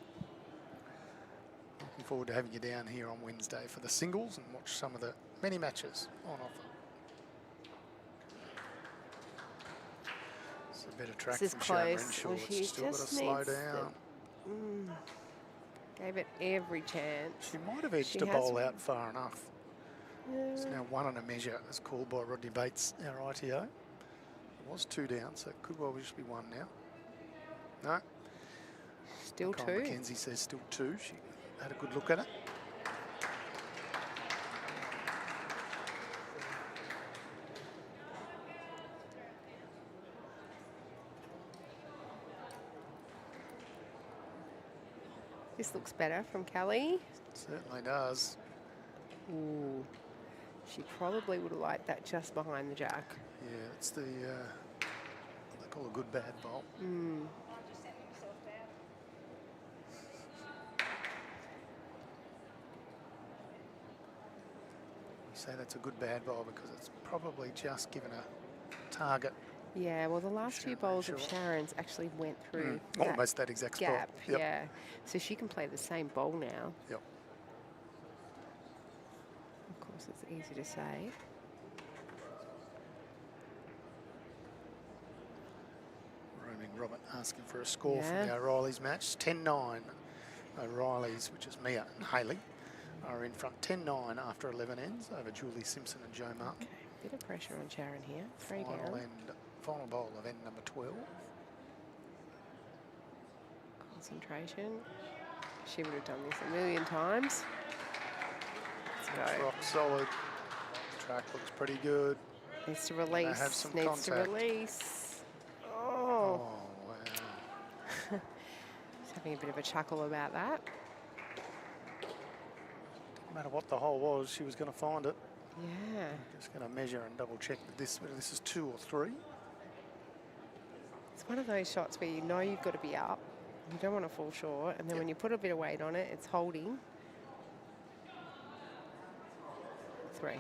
Looking forward to having you down here on Wednesday for the singles and watch some of the many matches on offer. It's a better track from Sharon Renshaw. Well, it's still got to slow down. Gave it every chance. She might have edged a bowl out far enough. It's now 1 on a measure, as called by Rodney Bates, our ITO. It was 2 down, so it could well just be 1 now. No. Still Nicole 2. McKenzie says still 2. She had a good look at it. This looks better from Kelly. Certainly does. Ooh. She probably would have liked that just behind the jack. Yeah, it's the, they call a good bad bowl. say that's a good bad bowl because it's probably just given a target. Yeah, well, the last few bowls of Sharon's actually went through almost that exact gap. spot. Yep. Yeah, so she can play the same bowl now. Yep. Of course, it's easy to say. Roaming Robert asking for a score from the O'Reilly's match. 10-9. O'Reilly's, which is Mia and Hayley, are in front 10-9 after 11 ends over Julie Simpson and Joe Martin. Okay, bit of pressure on Sharon here. Final bowl of end number 12. Concentration. She would have done this a million times. Let's go. Rock solid. Track looks pretty good. Needs to release. Have some Needs contact. to release. Oh, wow. Just having a bit of a chuckle about that. No matter what the hole was, she was going to find it. Yeah. Just going to measure and double check that whether this is 2 or 3. It's one of those shots where you know you've got to be up. You don't want to fall short. And then when you put a bit of weight on it, it's holding. 3.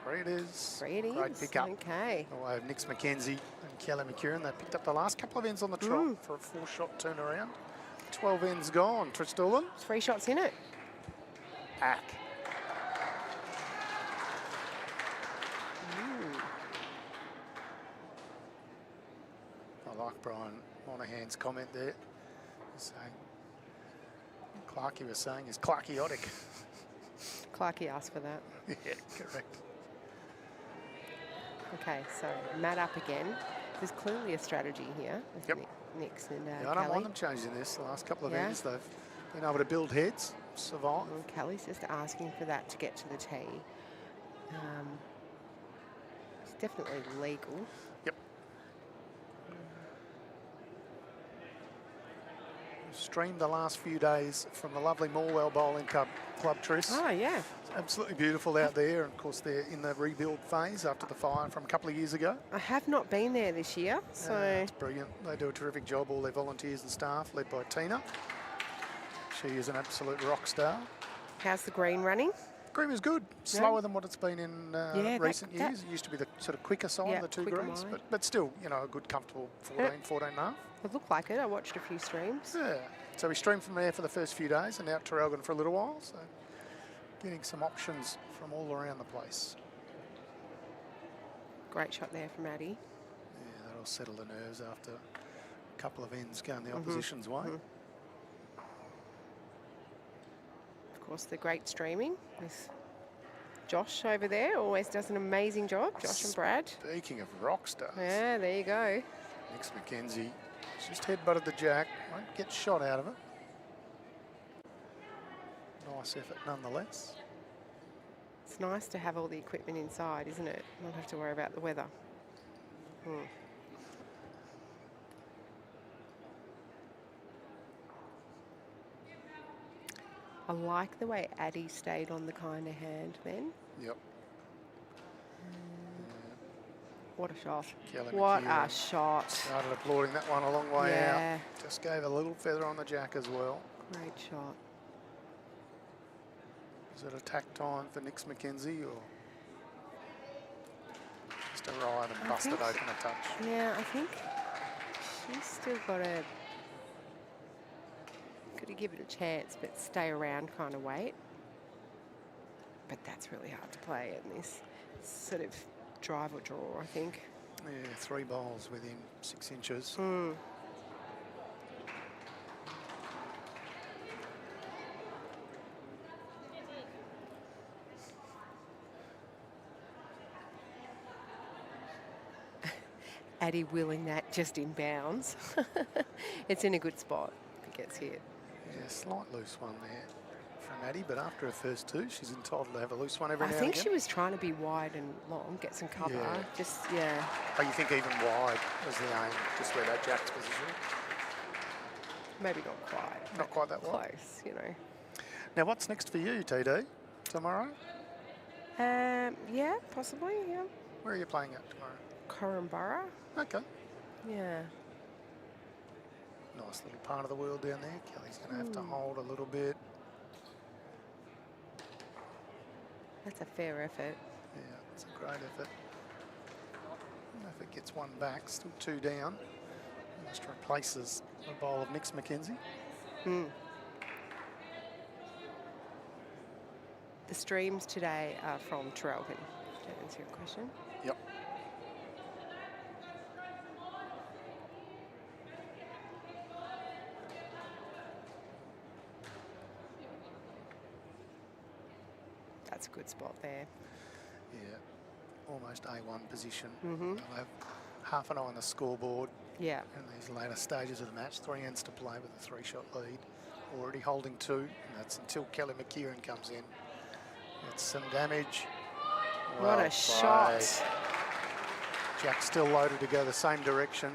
3 it is. 3 it is. Great pick up. Okay. Away of Nix McKenzie and Kelly McKERIHEN. They picked up the last couple of ends on the trot for a 4-shot turnaround. 12 ends gone. Trish Doolan. 3 shots in it. Back. I like Brian Monahan's comment there. He's saying, Clarkey was saying is Clarkiotic. Clarkey asked for that. Yeah, correct. Okay, so Matt up again. There's clearly a strategy here with Nix and I don't Kelly. mind them changing this. The last couple of ends, they've been able to build heads, survive. Well, Kelly's just asking for that to get to the tee. It's definitely legal. Yep. Streamed the last few days from the lovely Morwell Bowling Club, Tris. Oh, yeah. It's absolutely beautiful out there. And of course, they're in the rebuild phase after the fire from a couple of years ago. I have not been there this year, so... It's brilliant. They do a terrific job, all their volunteers and staff, led by Tina. She is an absolute rock star. How's the green running? Green is good. Slower than what it's been in recent years. It used to be the sort of quicker side of the two greens, but still, you know, a good, comfortable 14 and a half. It looked like it. I watched a few streams. Yeah. So we streamed from there for the first few days and out to Traralgon for a little while. So getting some options from all around the place. Great shot there from Addie. Yeah, that'll settle the nerves after a couple of ends going the opposition's way. Of course, the great streaming with Josh over there. Always does an amazing job. Josh and Brad. Speaking of rock stars. Yeah, there you go. Nix McKenzie just headbutted the jack. Won't get shot out of it. Nice effort nonetheless. It's nice to have all the equipment inside, isn't it? Not have to worry about the weather. I like the way Addie stayed on the kind of hand then. Yep. What a shot. Kelly What McKERIHEN a shot. Started applauding that one a long way out. Just gave a little feather on the jack as well. Great shot. Is it attack time for Nix McKenzie or just arrive and bust it open a touch? Yeah, I think she's still got to give it a chance, but stay around kind of wait. But that's really hard to play in this sort of drive or draw, I think. Yeah, 3 balls within 6 inches. Addie willing that just in bounds. It's in a good spot if it gets hit. Yeah, slight loose one there from Addie, but after her first 2, she's entitled to have a loose one every now and I again. think she was trying to be wide and long, get some cover. Yeah. Oh, you think even wide was the aim, just where that jack's positioned? Maybe not quite. Not quite that wide. Close, you know. Now, what's next for you, TD? Tomorrow? Yeah, possibly, yeah. Where are you playing at tomorrow? Corumburra. Okay. Yeah. Nice little part of the world down there. Kelly's going to have to hold a little bit. That's a fair effort. Yeah, it's a great effort. And if it gets one back, still 2 down. Almost replaces the bowl of Nix McKenzie. The streams today are from Traralgon. To answer your question. Yep. That's a good spot there. Yeah, almost A1 position. They'll have half an eye on the scoreboard. Yeah. In these later stages of the match, 3 ends to play with a 3-shot lead. Already holding 2, and that's until Kelly McKERIHEN comes in. It's some damage. What a shot. Jack still loaded to go the same direction.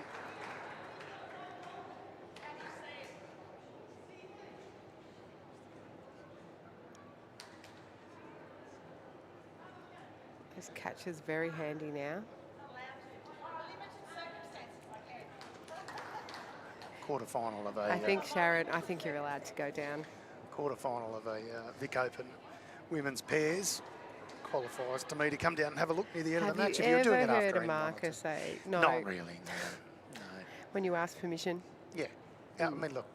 This catch is very handy now. Quarterfinal of a... I think, Sharon, I think you're allowed to go down. Quarterfinal of a Vic Open women's pairs qualifiers to me to come down and have a look near the end of the match. If you're doing it after Have you ever heard a any marker moments. say no? Not really, no. When you ask permission? Yeah. I mean, look,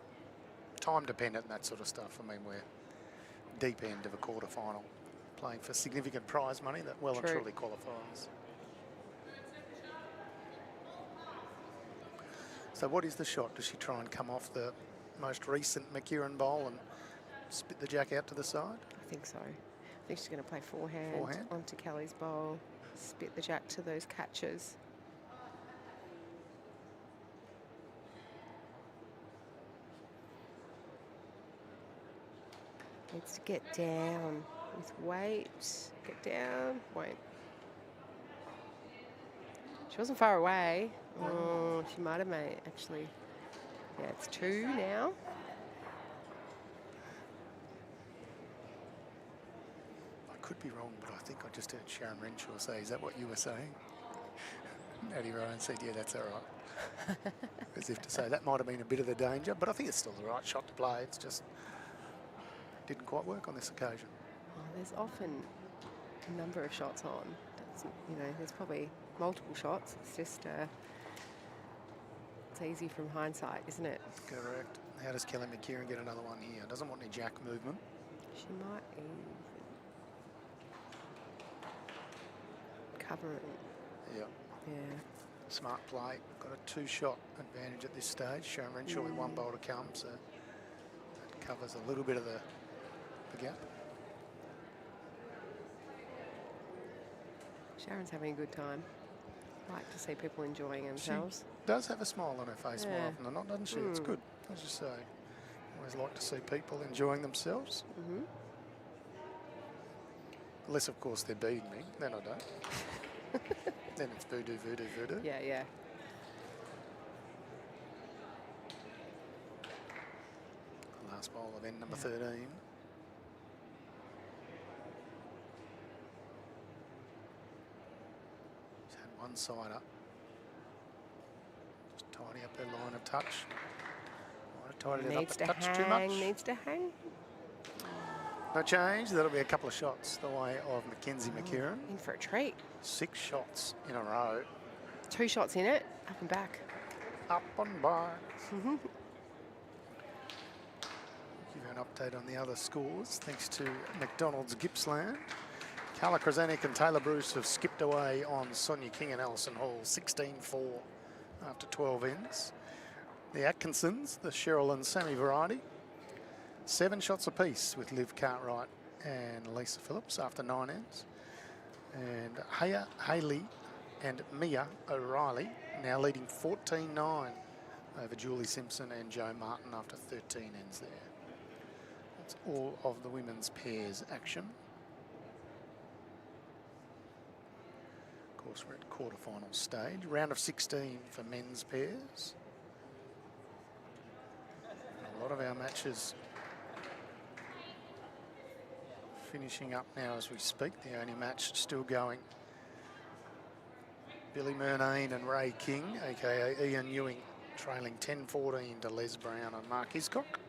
time dependent and that sort of stuff. I mean, we're deep end of a quarterfinal, playing for significant prize money that well and truly qualifies. So what is the shot? Does she try and come off the most recent McKERIHEN bowl and spit the jack out to the side? I think so. I think she's going to play forehand onto Kelly's bowl, spit the jack to those catches. Needs to get down with weight. Get down, wait. She wasn't far away. Oh, she might have made, actually. Yeah, it's 2 now. I could be wrong, but I think I just heard Sharon Renshaw say, is that what you were saying? Eddie Ryan said, yeah, that's all right. As if to say that might have been a bit of the danger, but I think it's still the right shot to play. It's just didn't quite work on this occasion. Oh, there's often a number of shots on. That's, you know, there's probably multiple shots. It's just it's easy from hindsight, isn't it? Correct. How does Kelly McKERIHEN get another one here? Doesn't want any jack movement. She might even cover it. Yeah. Yeah. Smart play. Got a 2-shot advantage at this stage. Sharon Renshaw with 1 bowl to come, so that covers a little bit of the gap. Sharon's having a good time. Like to see people enjoying themselves. She does have a smile on her face more often than not, doesn't she? It's good, as you say. Always like to see people enjoying themselves. Unless, of course, they're beating me. Then I don't. Then it's voodoo, voodoo, voodoo. Yeah, yeah. Last bowl of end number 13. She's had 1 side up. Just tidy up her line of touch. Might have tidied it up a touch too much. Needs to hang. No change. That'll be a couple of shots the way of McKENZIE McKERIHEN. In for a treat. 6 shots in a row. 2 shots in it, up and back. Up and back. Give you an update on the other scores. Thanks to McDonald's Gippsland. Carla Krasanik and Taylor Bruce have skipped away on Sonia King and Alison Hall, 16-4 after 12 ends. The Atkinsons, the Cheryl and Sammy variety, 7 shots apiece with Liv Cartwright and Lisa Phillips after 9 ends. And Haya Haley and Mia O'Reilly now leading 14-9 over Julie Simpson and Joe Martin after 13 ends there. That's all of the women's pairs action. Of course, we're at quarterfinal stage. Round of 16 for men's pairs. And a lot of our matches finishing up now as we speak. The only match still going. Billy Murnane and Ray King, aka Ian Ewing, trailing 10-14 to Les Brown and Mark Hiscock.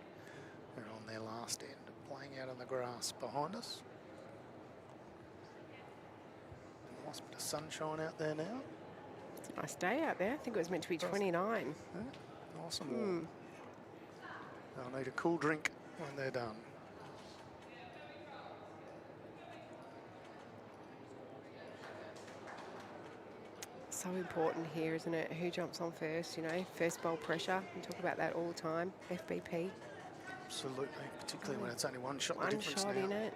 They're on their last end, playing out on the grass behind us. Nice bit of sunshine out there now. It's a nice day out there. I think it was meant to be 29. Yeah, nice and warm. They'll need a cool drink when they're done. So important here, isn't it? Who jumps on first, you know? First bowl pressure. We talk about that all the time. FBP. Absolutely, particularly when it's only one shot the One difference shot now. in it.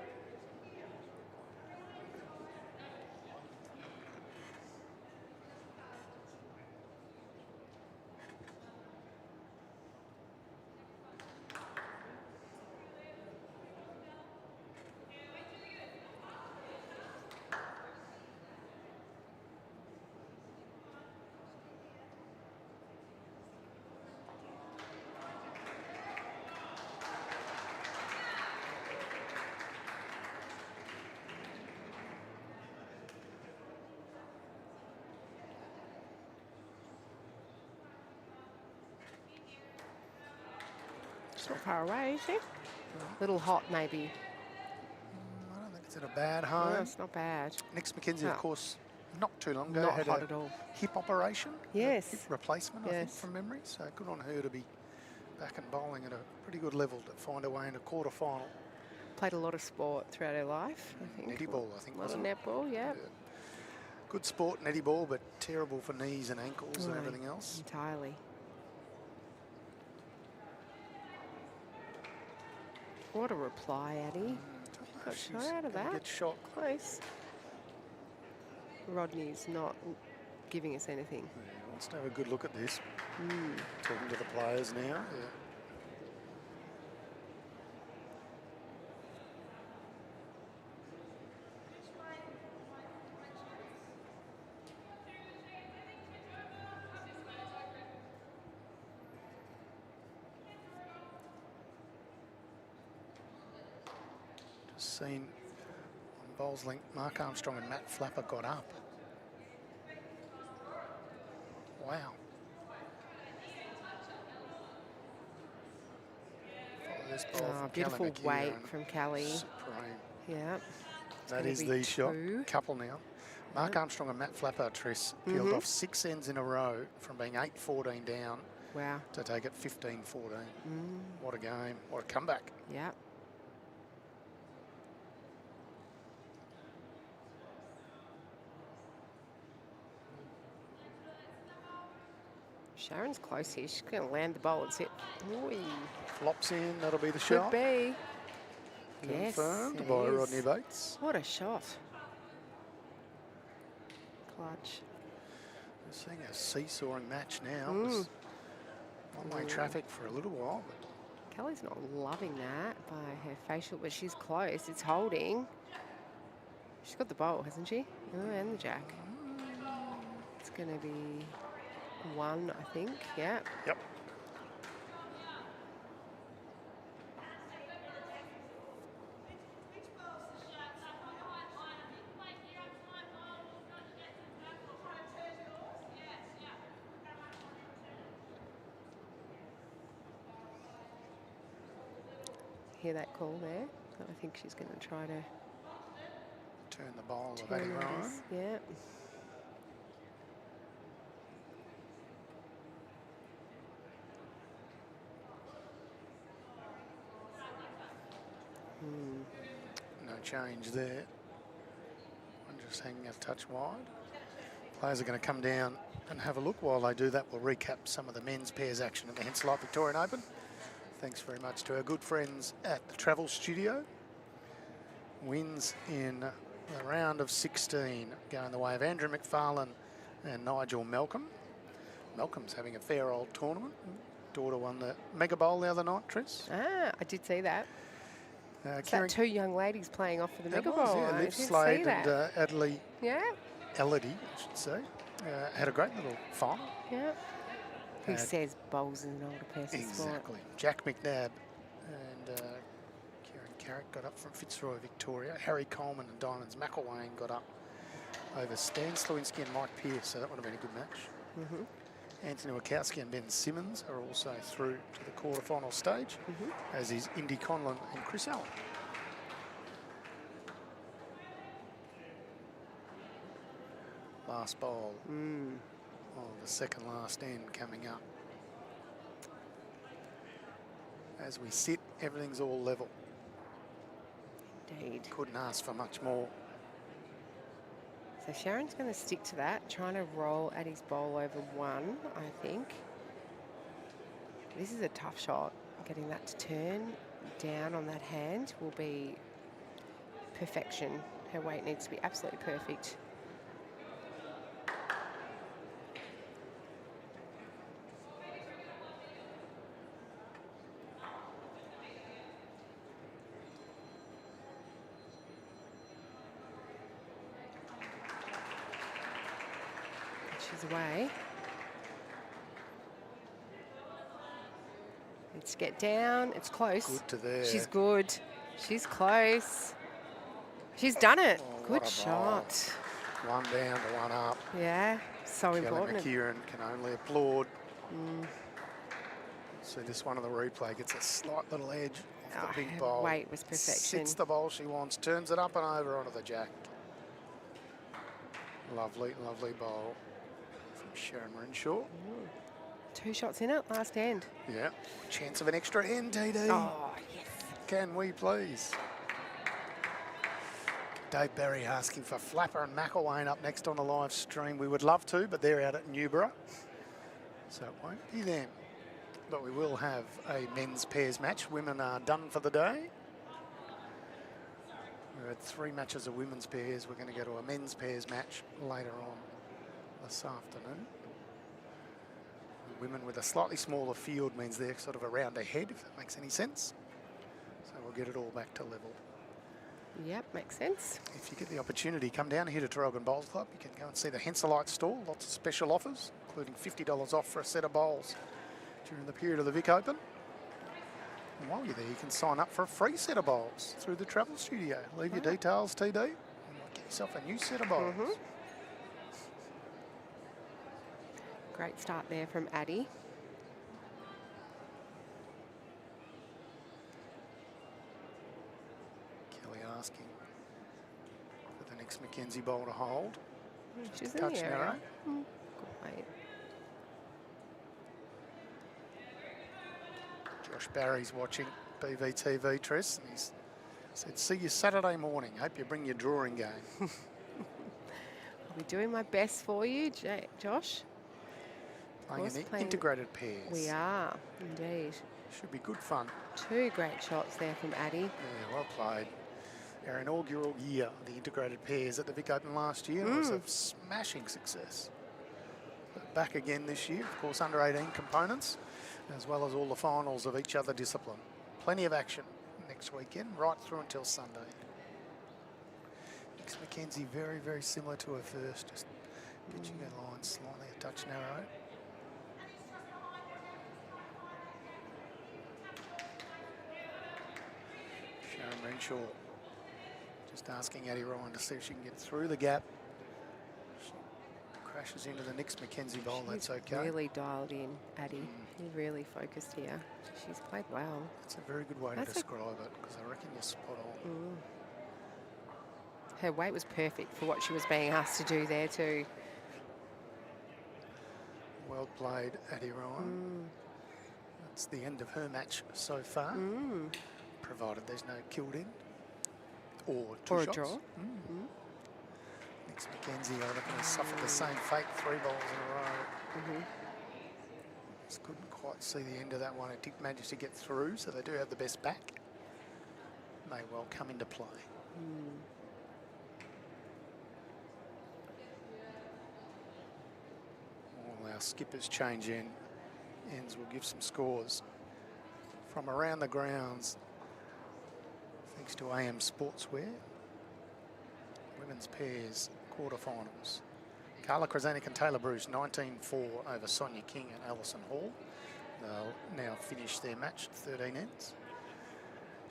It's not far away, is it? Little hot, maybe. I don't think it's at a bad No, home. it's not bad. Next McKenzie, No. of course, not too long ago, Not had hot a at all. hip operation. Yes. Hip replacement, I think, Yes. from memory. So good on her to be back and bowling at a pretty good level to find her way in a quarter-final. Played a lot of sport throughout her life, I think. Netty ball, I think, A lot of wasn't it? netball, yeah. Good sport, netty ball, but terrible for knees and ankles and No, everything else. Entirely. What a reply, Addie. Got She's shot out of gonna that. Get shot. Close. Rodney's not giving us anything. Yeah, wants to have a good look at this. Talking to the players now. Yeah. Just seen on bowls link, Mark Armstrong and Matt Flapper got up. Wow. Follow this ball from Beautiful Callie weight McKERIHEN. from Callie. Supreme. Yeah. That gonna is be the shot. 2. Couple now. Mark Armstrong and Matt Flapper, Triss, peeled off 6 ends in a row from being 8-14 down Wow. to take it 15-14. What a game. What a comeback. Yeah. Sharon's close here. She's going to land the bowl and sit. Ooh, Flops in, that'll be the could shot. be. Yes, Confirmed it by is. Rodney Bates. What a shot. Clutch. We're seeing a seesawing match now. It was one-way traffic for a little while, but Kelly's not loving that by her facial, but she's close. It's holding. She's got the bowl, hasn't she? Oh, and the jack. It's going to be 1, I think. Yeah. yep. Hear that call there? I think she's going to try to Turn the bowl of Addie turn Ryan. this. Yeah. No change there. I'm just hanging a touch wide. Players are going to come down and have a look. While they do that, we'll recap some of the men's pairs action at the Henslite Victorian Open. Thanks very much to our good friends at the Travel Studio. Wins in the round of 16 going the way of Andrew McFarlane and Nigel Malcolm. Malcolm's having a fair old tournament. Daughter won the Mega Bowl the other night, Triss. Ah, I did see that. It's Kieran, that 2 young ladies playing off for the that Mega was, Bowl. yeah, I Liv did see Slade that. and Adelaide Yeah, Elodie, I should say, had a great little final. yeah. Who Uh, says bowls is an older person's sport? Exactly. Jack McNabb and Kieran Carrick got up from Fitzroy, Victoria. Harry Coleman and Diamonds McElwain got up over Stan Slewinski and Mike Pearce, so that would have been a good match. Anthony Wachowski and Ben Simmons are also through to the quarterfinal stage, as is Indy Conlon and Chris Allen. last bowl of the second last end coming up. As we sit, everything's all level. Indeed. Couldn't ask for much more. So Sharon's going to stick to that, trying to roll at his bowl over 1, I think. This is a tough shot. Getting that to turn down on that hand will be perfection. Her weight needs to be absolutely perfect. She's away. Let's get down. It's close. Good to there. She's good. She's close. She's done it. Oh, Good what a shot. bowl. 1 down to 1 up. Yeah, so Kelly important. McKERIHEN can only applaud. So this one on the replay gets a slight little edge off the big Her bowl. weight was perfection. Sits the bowl she wants, turns it up and over onto the jack. Lovely, lovely bowl from Sharon Renshaw. 2 shots in it, last end. Yeah. Chance of an extra end, TD. Oh, yes. Can we please? Dave Berry asking for Flapper and McElwain up next on the live stream. We would love to, but they're out at Newborough, so it won't be them. But we will have a men's pairs match. Women are done for the day. We had 3 matches of women's pairs. We're going to go to a men's pairs match later on this afternoon. Women with a slightly smaller field means they're sort of a round ahead, if that makes any sense. So we'll get it all back to level. Yep, makes sense. If you get the opportunity, come down here to Traralgon Bowls Club. You can go and see the Henselite stall. Lots of special offers, including $50 off for a set of bowls during the period of the Vic Open. And while you're there, you can sign up for a free set of bowls through the travel studio. Leave your details, TD, and get yourself a new set of bowls. Great start there from Addie. Kelly asking for the next McKenzie bowl to hold. She's Just a in touch the area. narrow. Good weight. Josh Barry's watching BVTV, Tress, and he's said, see you Saturday morning. Hope you bring your drawing game. I'll be doing my best for you, Josh. Playing in the integrated pairs. We are, indeed. Should be good fun. 2 great shots there from Addie. Yeah, well played. Our inaugural year, the integrated pairs at the Vic Open last year, was a smashing success. But back again this year, of course, under 18 components, as well as all the finals of each other discipline. Plenty of action next weekend, right through until Sunday. Next McKenzie, very, very similar to her first, just pitching her line slightly a touch narrow. Sharon Renshaw just asking Addie Ryan to see if she can get through the gap. She crashes into the next McKenzie bowl, that's okay. Really dialed in, Addie. You're really focused here. She's played well. That's a very good way to describe it, because I reckon you're spot on. Her weight was perfect for what she was being asked to do there too. Well played, Addie Ryan. That's the end of her match so far, provided there's no killed end or 2 shots. A draw. Next McKenzie, I reckon, has suffered the same fate 3 bowls in a row. Just couldn't quite see the end of that one. It did manage to get through, so they do have the best back. May well come into play. All our skippers change in. Ends will give some scores from around the grounds, thanks to AM Sportswear. Women's pairs quarterfinals. Carla Krasanik and Taylor Bruce 19-4 over Sonia King and Alison Hall. They'll now finish their match at 13 ends.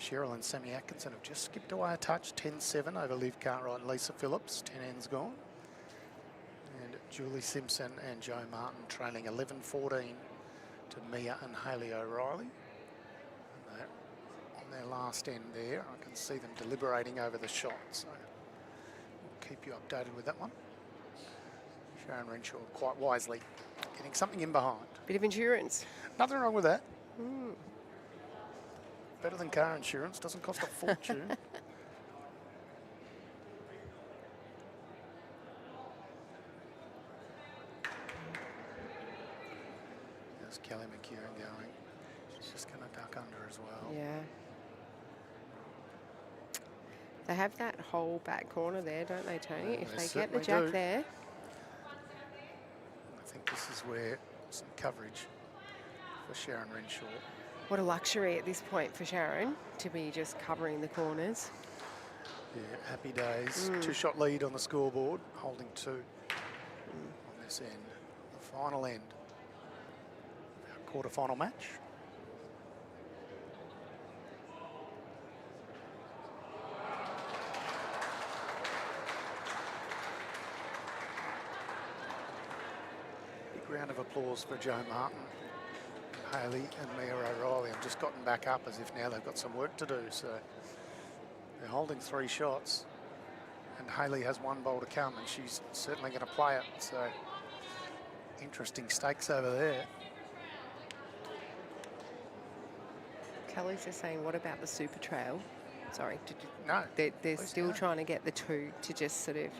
Cheryl and Sammy Atkinson have just skipped away a touch, 10-7 over Liv Cartwright and Lisa Phillips, 10 ends gone. And Julie Simpson and Jo Martin trailing 11-14 to Mia and Hayley O'Reilly. And they're on their last end there. I can see them deliberating over the shot, so we'll keep you updated with that one. Sharon Renshaw quite wisely getting something in behind. Bit of endurance. Nothing wrong with that. Better than car insurance, doesn't cost a fortune. There's Kelly McKERIHEN going. She's just going to duck under as well. Yeah. They have that whole back corner there, don't they, Tony? If they get the jack there. I think this is where some coverage for Sharon Renshaw. What a luxury at this point for Sharon to be just covering the corners. Yeah, happy days. 2-shot lead on the scoreboard, holding 2 on this end. The final end. Our quarter-final match. Big round of applause for Jo Martin, Hayley and Mia O'Reilly have just gotten back up as if now they've got some work to do. So they're holding 3 shots and Hayley has 1 bowl to come and she's certainly going to play it. So interesting stakes over there. Kelly's just saying, what about the super trail? Sorry. No. They're still trying to get the 2 to just sort of...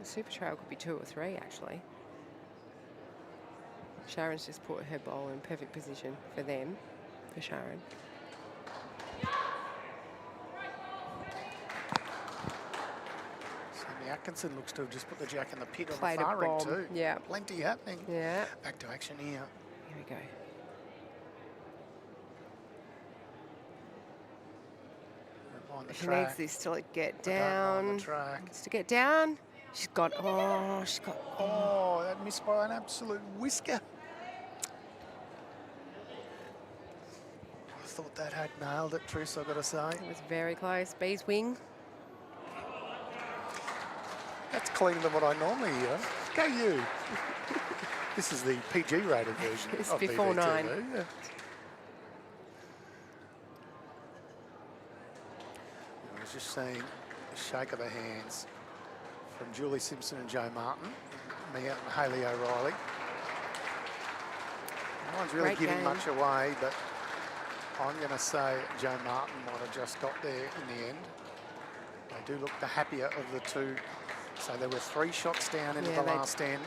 The super trail could be 2 or 3, actually. Sharon's just put her bowl in perfect position for them, for Sharon. Sammy Atkinson looks to have just put the jack in the pit on Played the far a end bomb. too. Yeah. Plenty happening. Yeah. Back to action here. Here we go. On the She track. needs this to get On down. the track. Needs to get down. She's got, Oh, that missed by an absolute whisker. I thought that had nailed it, Trish, I've got to say. It was very close. Bee's wing. That's cleaner than what I normally hear. Go you. This is the PG rated version. It's of before BVTV, 9. Yeah. I was just seeing a shake of the hands from Julie Simpson and Jo Martin, Mia and Hayley O'Reilly. No one's really Great giving game. much away, but I'm going to say Jo Martin might have just got there in the end. They do look the happier of the 2. So there were 3 shots down into the last end.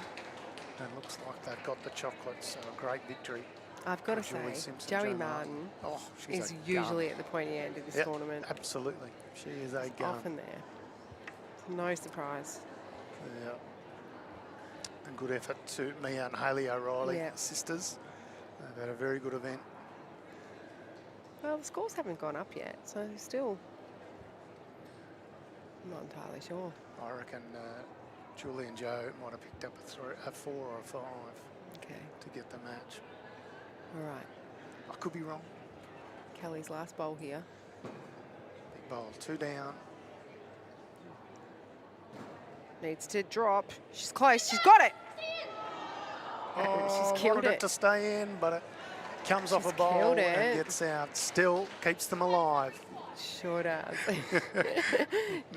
And looks like they've got the chocolate, so a great victory. I've got to Julie say, Simpson, Joey Jo Martin she's is a usually gun. at the pointy end of this Yep, tournament. Absolutely. She is a gun. Often there. No surprise. Yeah. And good effort to Mia and Hayley O'Reilly, Yeah. sisters. They've had a very good event. Well, the scores haven't gone up yet, so still I'm not entirely sure. I reckon Julie and Jo might have picked up a 4 or a 5 Okay. to get the match. All right. I could be wrong. Kelly's last bowl here. Big bowl, 2 down. Needs to drop. She's close. She's got it. Oh, She's killed wanted it. to stay in, but it comes off She's a bowl killed and it. gets out. Still keeps them alive. Sure does.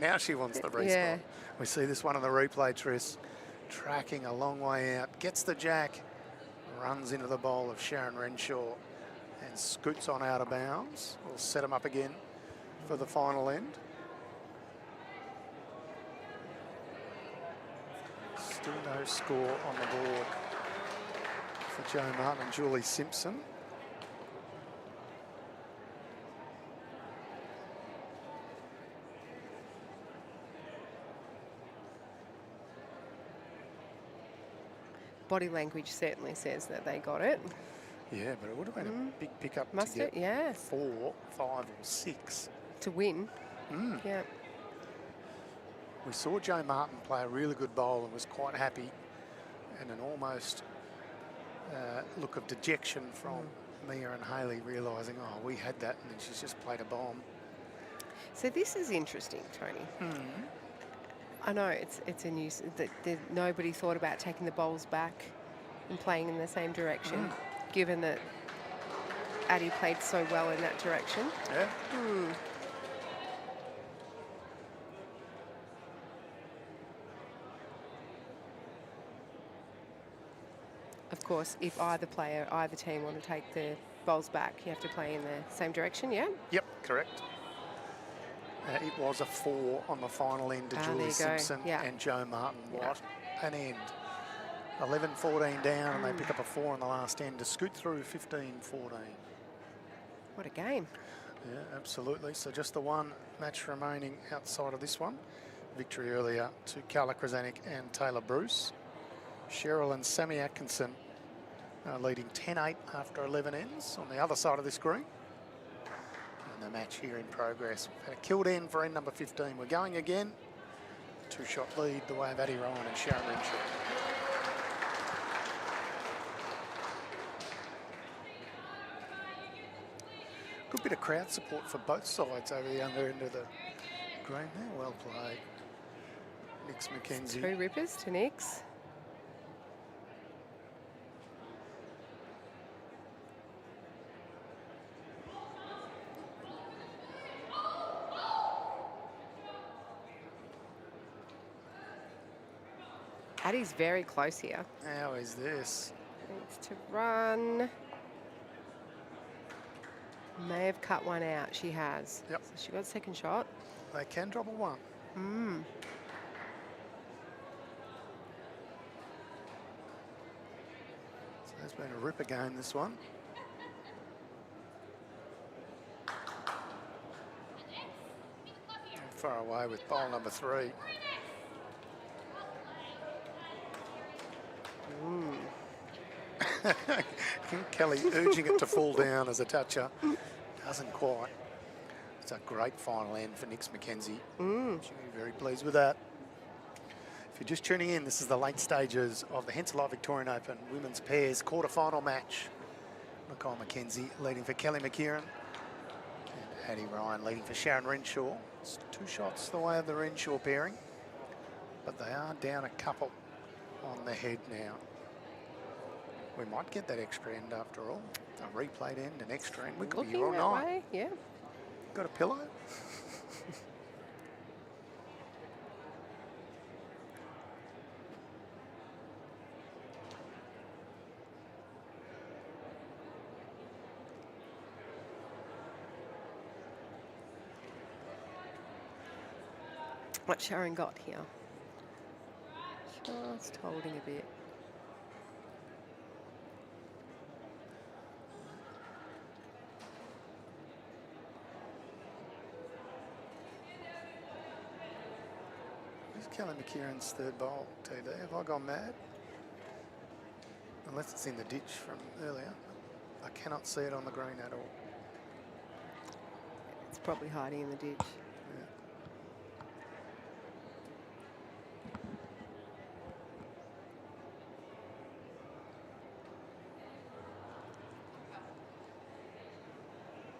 Now she wants the restart. Yeah. We see this one on the replay, Triss. Tracking a long way out. Gets the jack. Runs into the bowl of Sharon Renshaw and scoots on out of bounds. We'll set them up again for the final end. Still no score on the board for Jo Martin and Julie Simpson. Body language certainly says that they got it. Yeah, but it would have been a big pickup Must to it? get Yeah. 4, 5 or 6. To win. Yeah. We saw Jo Martin play a really good bowl and was quite happy, and an almost look of dejection from Mia and Hayley, realising, oh, we had that, and then she's just played a bomb. So this is interesting, Tony. I know it's a news that nobody thought about taking the bowls back and playing in the same direction, given that Addie played so well in that direction. Yeah. course, if either team want to take the bowls back, you have to play in the same direction, yeah? Yep, correct. It was a 4 on the final end to There Julie you go. Simpson Yeah. and Joe Martin. Yeah. What an end. 11-14 down, and they pick up a 4 on the last end to scoot through 15-14. What a game. Yeah, absolutely. So just the one match remaining outside of this one. Victory earlier to Carla Krasanik and Taylor Bruce. Cheryl and Sammy Atkinson leading 10-8 after 11 ends on the other side of this green. And the match here in progress. We've had a killed end for end number 15. We're going again. 2-shot lead the way of Addie Ryan and Sharon Renshaw. Good bit of crowd support for both sides over the other end of the green there. Well played. Nix McKenzie. 2 rippers to Nix. Addie's very close here. How is this? Needs to run. May have cut one out. She has. Yep. So she got a second shot. They can drop a 1. So there's been a ripper game, this one. And far away with bowl number 3. Kelly urging it to fall down as a toucher. Doesn't quite. It's a great final end for Nix McKenzie. She'll be very pleased with that. If you're just tuning in, this is the late stages of the Hensel Victorian Open Women's Pairs quarter-final match. Nicole McKenzie leading for Kelly McKerrihen. And Addie Ryan leading for Sharon Renshaw. It's 2 shots the way of the Renshaw pairing. But they are down a couple on the head now. We might get that extra end after all. A replayed end, an extra end. We could be here all night. Way, yeah. Got a pillow? What Sharon got here? Just holding a bit. Kelly McKerrihen's third bowl, TD. Have I gone mad? Unless it's in the ditch from earlier. I cannot see it on the green at all. It's probably hiding in the ditch. Yeah.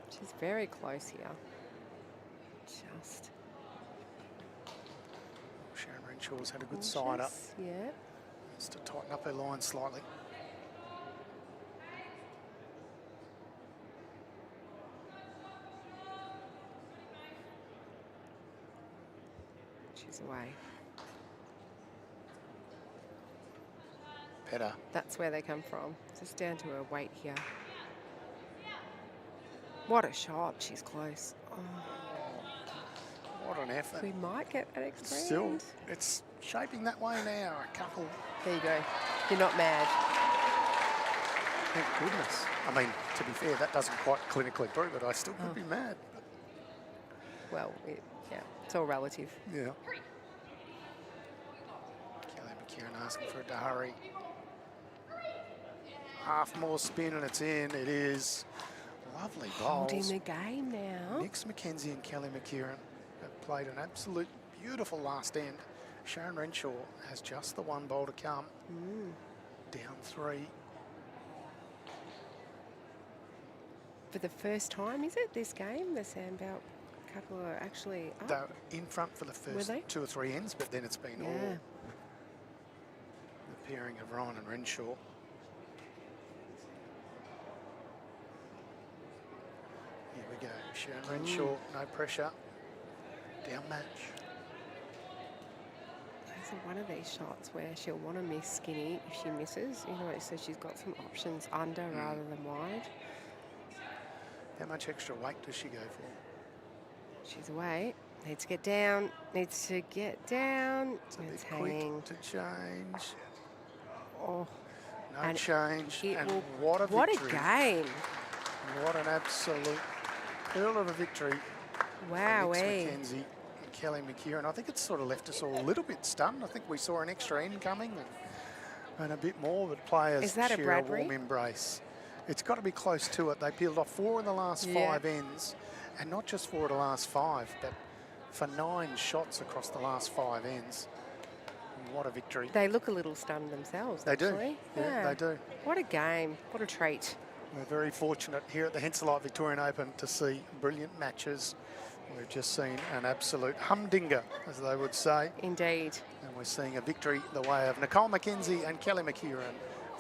She's very close here. Just. Sharon Renshaw's had a good side up. Yeah. Just to tighten up her line slightly. She's away. Better. That's where they come from. Just down to her weight here. What a shot. She's close. Oh. What an effort. We might get an extra Still, end. it's shaping that way now. A couple. There you go. You're not mad. Thank goodness. I mean, to be fair, that doesn't quite clinically prove it. I still could be mad. Well, yeah, it's all relative. Yeah. Kelly McKerrihen asking for it to hurry. Half more spin and it's in. It is. Lovely bowls. Holding the game now. Nix McKenzie and Kelly McKerrihen have played an absolute beautiful last end. Sharon Renshaw has just the one bowl to come. Down 3. For the first time, is it, this game? The Sandbelt couple are actually up. They're in front for the first 2 or 3 ends, but then it's been all the pairing of Ryan and Renshaw. Here we go. Sharon Renshaw, no pressure. Down match. There's one of these shots where she'll want to miss skinny if she misses, you know, so she's got some options under rather than wide. How much extra weight does she go for? She's away. Needs to get down. Needs to get down. It's hanging. quick to change. Oh, No change. And what a victory. game. What an absolute pearl of a victory. Wow, McKENZIE and Kelly McKERIHEN. I think it's sort of left us all a little bit stunned. I think we saw an extra end coming and a bit more, but players share a warm embrace. It's got to be close to it. They peeled off 4 in the last 5 ends, and not just 4 of the last 5, but for 9 shots across the last 5 ends. And what a victory. They look a little stunned themselves, They actually. do. Yeah, they do. What a game. What a treat. We're very fortunate here at the Henselite Victorian Open to see brilliant matches. We've just seen an absolute humdinger, as they would say. Indeed. And we're seeing a victory the way of Nicole McKenzie and Kelly McKERIHEN.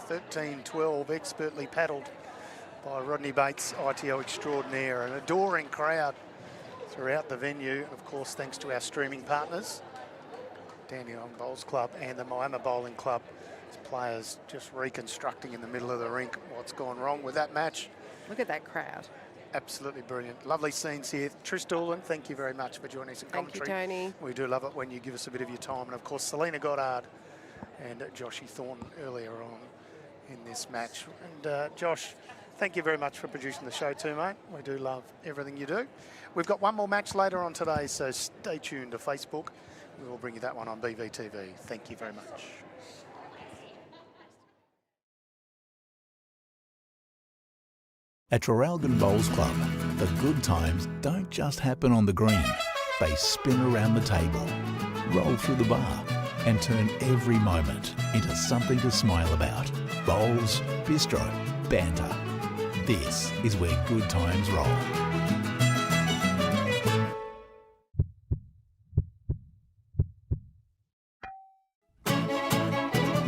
13-12, expertly paddled by Rodney Bates, ITO extraordinaire. An adoring crowd throughout the venue. Of course, thanks to our streaming partners, Dandenong Bowls Club and the Moama Bowling Club. Players just reconstructing in the middle of the rink what's gone wrong with that match. Look at that crowd. Absolutely brilliant. Lovely scenes here. Trish Doolan, thank you very much for joining us in commentary. Thank you, Tony. We do love it when you give us a bit of your time. And of course, Selena Goddard and Joshy Thornton earlier on in this match. And Josh, thank you very much for producing the show too, mate. We do love everything you do. We've got one more match later on today, so stay tuned to Facebook. We will bring you that one on BVTV. Thank you very much. At Traralgon Bowls Club, the good times don't just happen on the green. They spin around the table, roll through the bar, and turn every moment into something to smile about. Bowls, bistro, banter. This is where good times roll.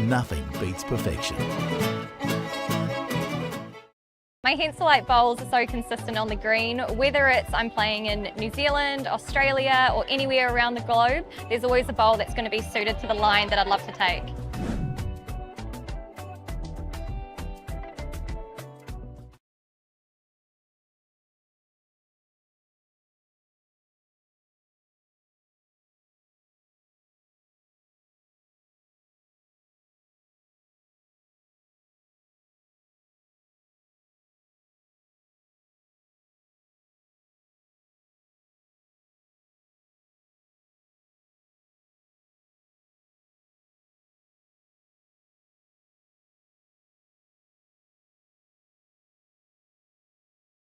Nothing beats perfection. My Henselite bowls are so consistent on the green, whether it's I'm playing in New Zealand, Australia, or anywhere around the globe, there's always a bowl that's going to be suited to the line that I'd love to take.